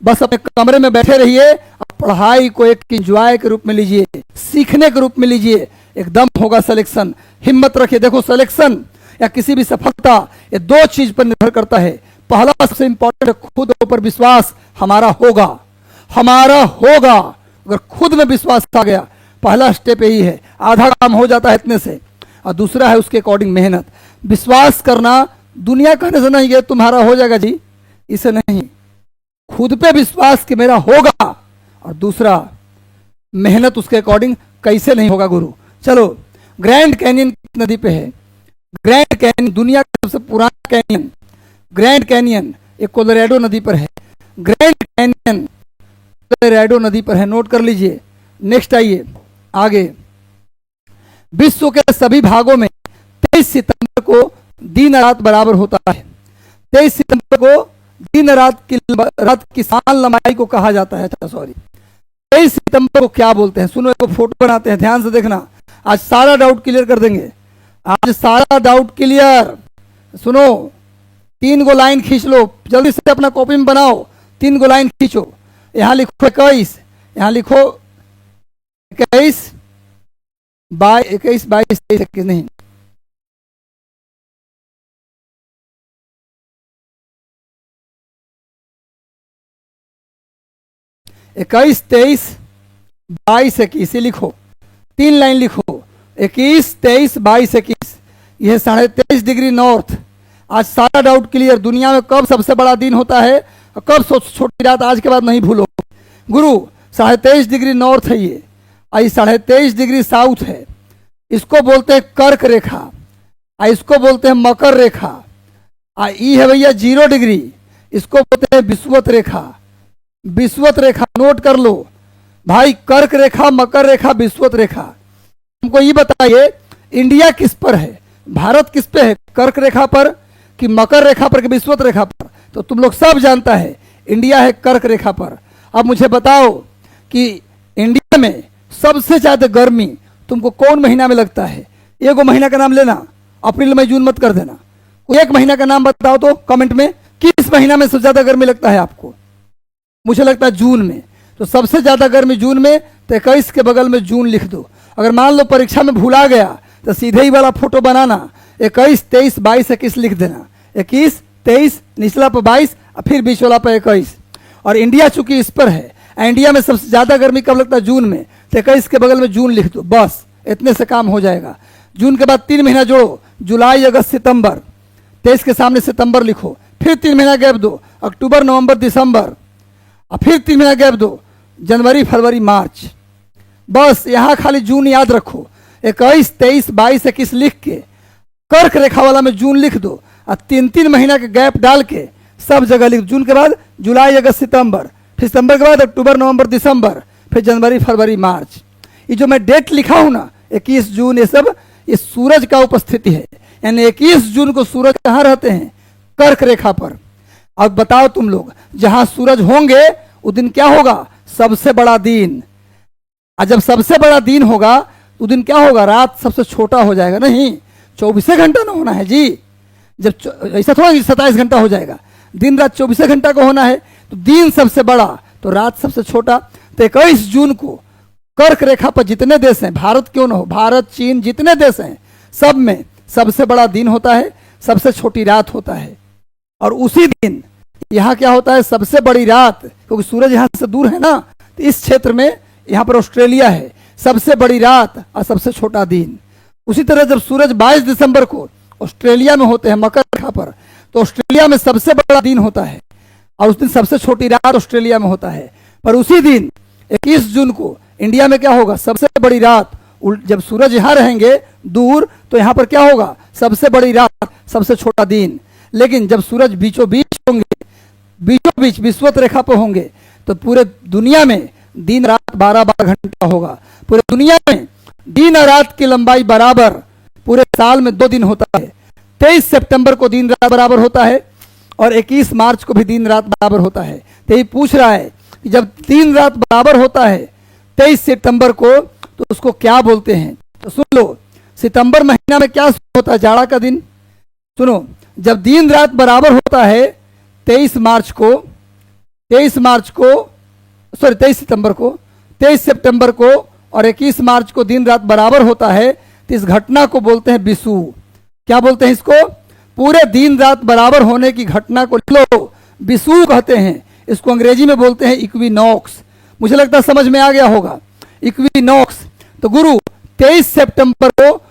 बस अपने कमरे में बैठे रहिए, पढ़ाई को एक एंजॉय के रूप में लीजिए, सीखने के रूप में लीजिए, एकदम होगा सिलेक्शन। हिम्मत रखिए। देखो सिलेक्शन या किसी भी सफलता ये दो चीज पर निर्भर करता है। पहला सबसे इंपॉर्टेंट है खुद ऊपर विश्वास हमारा होगा। अगर खुद में विश्वास आ गया, पहला स्टेप यही है, आधा काम हो जाता है इतने से। और दूसरा है उसके अकॉर्डिंग मेहनत। विश्वास करना दुनिया कहने से नहीं है तुम्हारा हो जाएगा जी, इसे नहीं, खुद पे विश्वास कि मेरा होगा। और दूसरा मेहनत उसके अकॉर्डिंग कैसे नहीं होगा गुरु। चलो ग्रैंड कैनियन नदी पे है। ग्रैंड कैनियन दुनिया का सबसे पुराना कैनियन, ग्रैंड कैनियन एक कोलोराडो नदी पर है। ग्रैंड कैनियन कोलोराडो नदी पर है, नोट कर लीजिए। नेक्स्ट आइए आगे। विश्व के सभी भागों में 23 सितंबर को दिन रात बराबर होता है। 23 सितंबर को दिन रात की समान लंबाई को कहा जाता है। अच्छा सॉरी, 23 सितंबर को क्या बोलते हैं? सुनो, एक फोटो बनाते हैं, ध्यान से देखना, आज सारा डाउट क्लियर कर देंगे। आज सारा डाउट क्लियर। सुनो, 3 गो लाइन खींच लो, जल्दी से अपना कॉपी में बनाओ। 3 गो लाइन खींचो। यहाँ लिखो 21, यहाँ लिखो 21, 22, 23 नहीं, 21, 23, 22, 21 लिखो। 3 लाइन लिखो, 21, 23, 22, 21। यह 23.5 डिग्री नॉर्थ। आज सारा डाउट क्लियर। दुनिया में कब सबसे बड़ा दिन होता है और कब छोटी रात, आज के बाद नहीं भूलो गुरु। 23.5 डिग्री नॉर्थ है ये, और 23.5 डिग्री साउथ है। इसको बोलते हैं कर्क रेखा, और इसको बोलते हैं मकर रेखा। और ये है भैया 0 डिग्री, इसको बोलते हैं विषुवत रेखा। विषुवत रेखा नोट कर लो भाई, कर्क रेखा, मकर रेखा, विषुवत रेखा। हमको ये बताइए इंडिया किस पर है, भारत किस पे है? कर्क रेखा पर कि मकर रेखा पर कि विषुवत रेखा पर? तो तुम लोग सब जानता है इंडिया है कर्क रेखा पर। अब मुझे बताओ कि इंडिया में सबसे ज्यादा गर्मी तुमको कौन महीना में लगता है? एगो महीना का नाम लेना, अप्रैल मई जून मत कर देना। कोई एक महीना का नाम बताओ तो कमेंट में, किस महीना में सबसे ज्यादा गर्मी लगता है आपको? मुझे लगता है जून में। तो सबसे ज्यादा गर्मी जून में, तो 21 के बगल में जून लिख दो। अगर मान लो परीक्षा में भूला गया तो सीधे ही वाला फोटो बनाना, 21, 23, 22, 21 लिख देना। 21, 23, निचला पर 22 और फिर बीच वाला पर 21। और इंडिया चूंकि इस पर है, इंडिया में सबसे ज्यादा गर्मी कब लगता है? जून में। तो 21 के बगल में जून लिख दो, बस इतने से काम हो जाएगा। जून के बाद 3 महीना जोड़ो, जुलाई, अगस्त, सितंबर। 23 के सामने सितंबर लिखो, फिर 3 महीना गैप दो, अक्टूबर, नवंबर, दिसंबर, और फिर 3 महीना गैप दो, जनवरी, फरवरी, मार्च। बस यहाँ खाली जून याद रखो। 21, 23, 22, 21 लिख के कर्क रेखा वाला में जून लिख दो, और 3-3 महीना के गैप डाल के सब जगह लिख। जून के बाद जुलाई, अगस्त, सितंबर, फिर सितंबर के बाद अक्टूबर, नवंबर, दिसंबर, फिर जनवरी, फरवरी, मार्च। ये जो मैं डेट लिखा हूं ना, 21 जून, ये सब ये सूरज का उपस्थिति है। यानी 21 जून को सूरज कहाँ रहते हैं? कर्क रेखा पर। अब बताओ तुम लोग, जहां सूरज होंगे उस दिन क्या होगा? सबसे बड़ा दिन। और जब सबसे बड़ा दिन होगा उस दिन क्या होगा? रात सबसे छोटा हो जाएगा। नहीं, 24 घंटा ना होना है जी। जब ऐसा थोड़ा 27 घंटा हो जाएगा, दिन रात 24 घंटा का होना है। तो दिन सबसे बड़ा तो रात सबसे छोटा। तो 21 जून को कर्क रेखा पर जितने देश हैं, भारत क्यों ना हो, भारत, चीन, जितने देश हैं, सब में सबसे बड़ा दिन होता है, सबसे छोटी रात होता है। और उसी दिन यहाँ क्या होता है? सबसे बड़ी रात, क्योंकि सूरज यहाँ से दूर है ना, तो इस क्षेत्र में यहाँ पर ऑस्ट्रेलिया है, सबसे बड़ी रात और सबसे छोटा दिन। उसी तरह जब सूरज 22 दिसंबर को ऑस्ट्रेलिया में होते हैं मकर रेखा पर, तो ऑस्ट्रेलिया में सबसे बड़ा दिन होता है और उस दिन सबसे छोटी रात ऑस्ट्रेलिया में होता है। पर उसी दिन 21 जून को इंडिया में क्या होगा? सबसे बड़ी रात। जब सूरज यहाँ रहेंगे दूर, तो यहाँ पर क्या होगा? सबसे बड़ी रात, सबसे छोटा दिन। लेकिन जब सूरज बीचों बीच होंगे, बीचों बीच विषुवत रेखा पर होंगे, तो पूरे दुनिया में दिन रात 12-12 घंटा होगा। पूरे दुनिया में दिन और रात की लंबाई बराबर, पूरे साल में 2 दिन होता है। 23 सितंबर को दिन रात बराबर होता है और 21 मार्च को भी दिन रात बराबर होता है। तो ये पूछ रहा है कि जब दिन रात बराबर होता है 23 सितंबर को, तो उसको क्या बोलते हैं? तो सुन लो, सितंबर महीना में क्या होता है? जाड़ा का दिन। सुनो, जब दिन रात बराबर होता है 23 सितंबर को, 23 सितंबर को और 21 मार्च को दिन रात बराबर होता है, तो इस घटना को बोलते हैं विषु। क्या बोलते हैं इसको? पूरे दिन रात बराबर होने की घटना को लो विषु कहते हैं। इसको अंग्रेजी में बोलते हैं इक्विनॉक्स। मुझे लगता है समझ में आ गया होगा, इक्विनॉक्स। तो गुरु 23 सितंबर को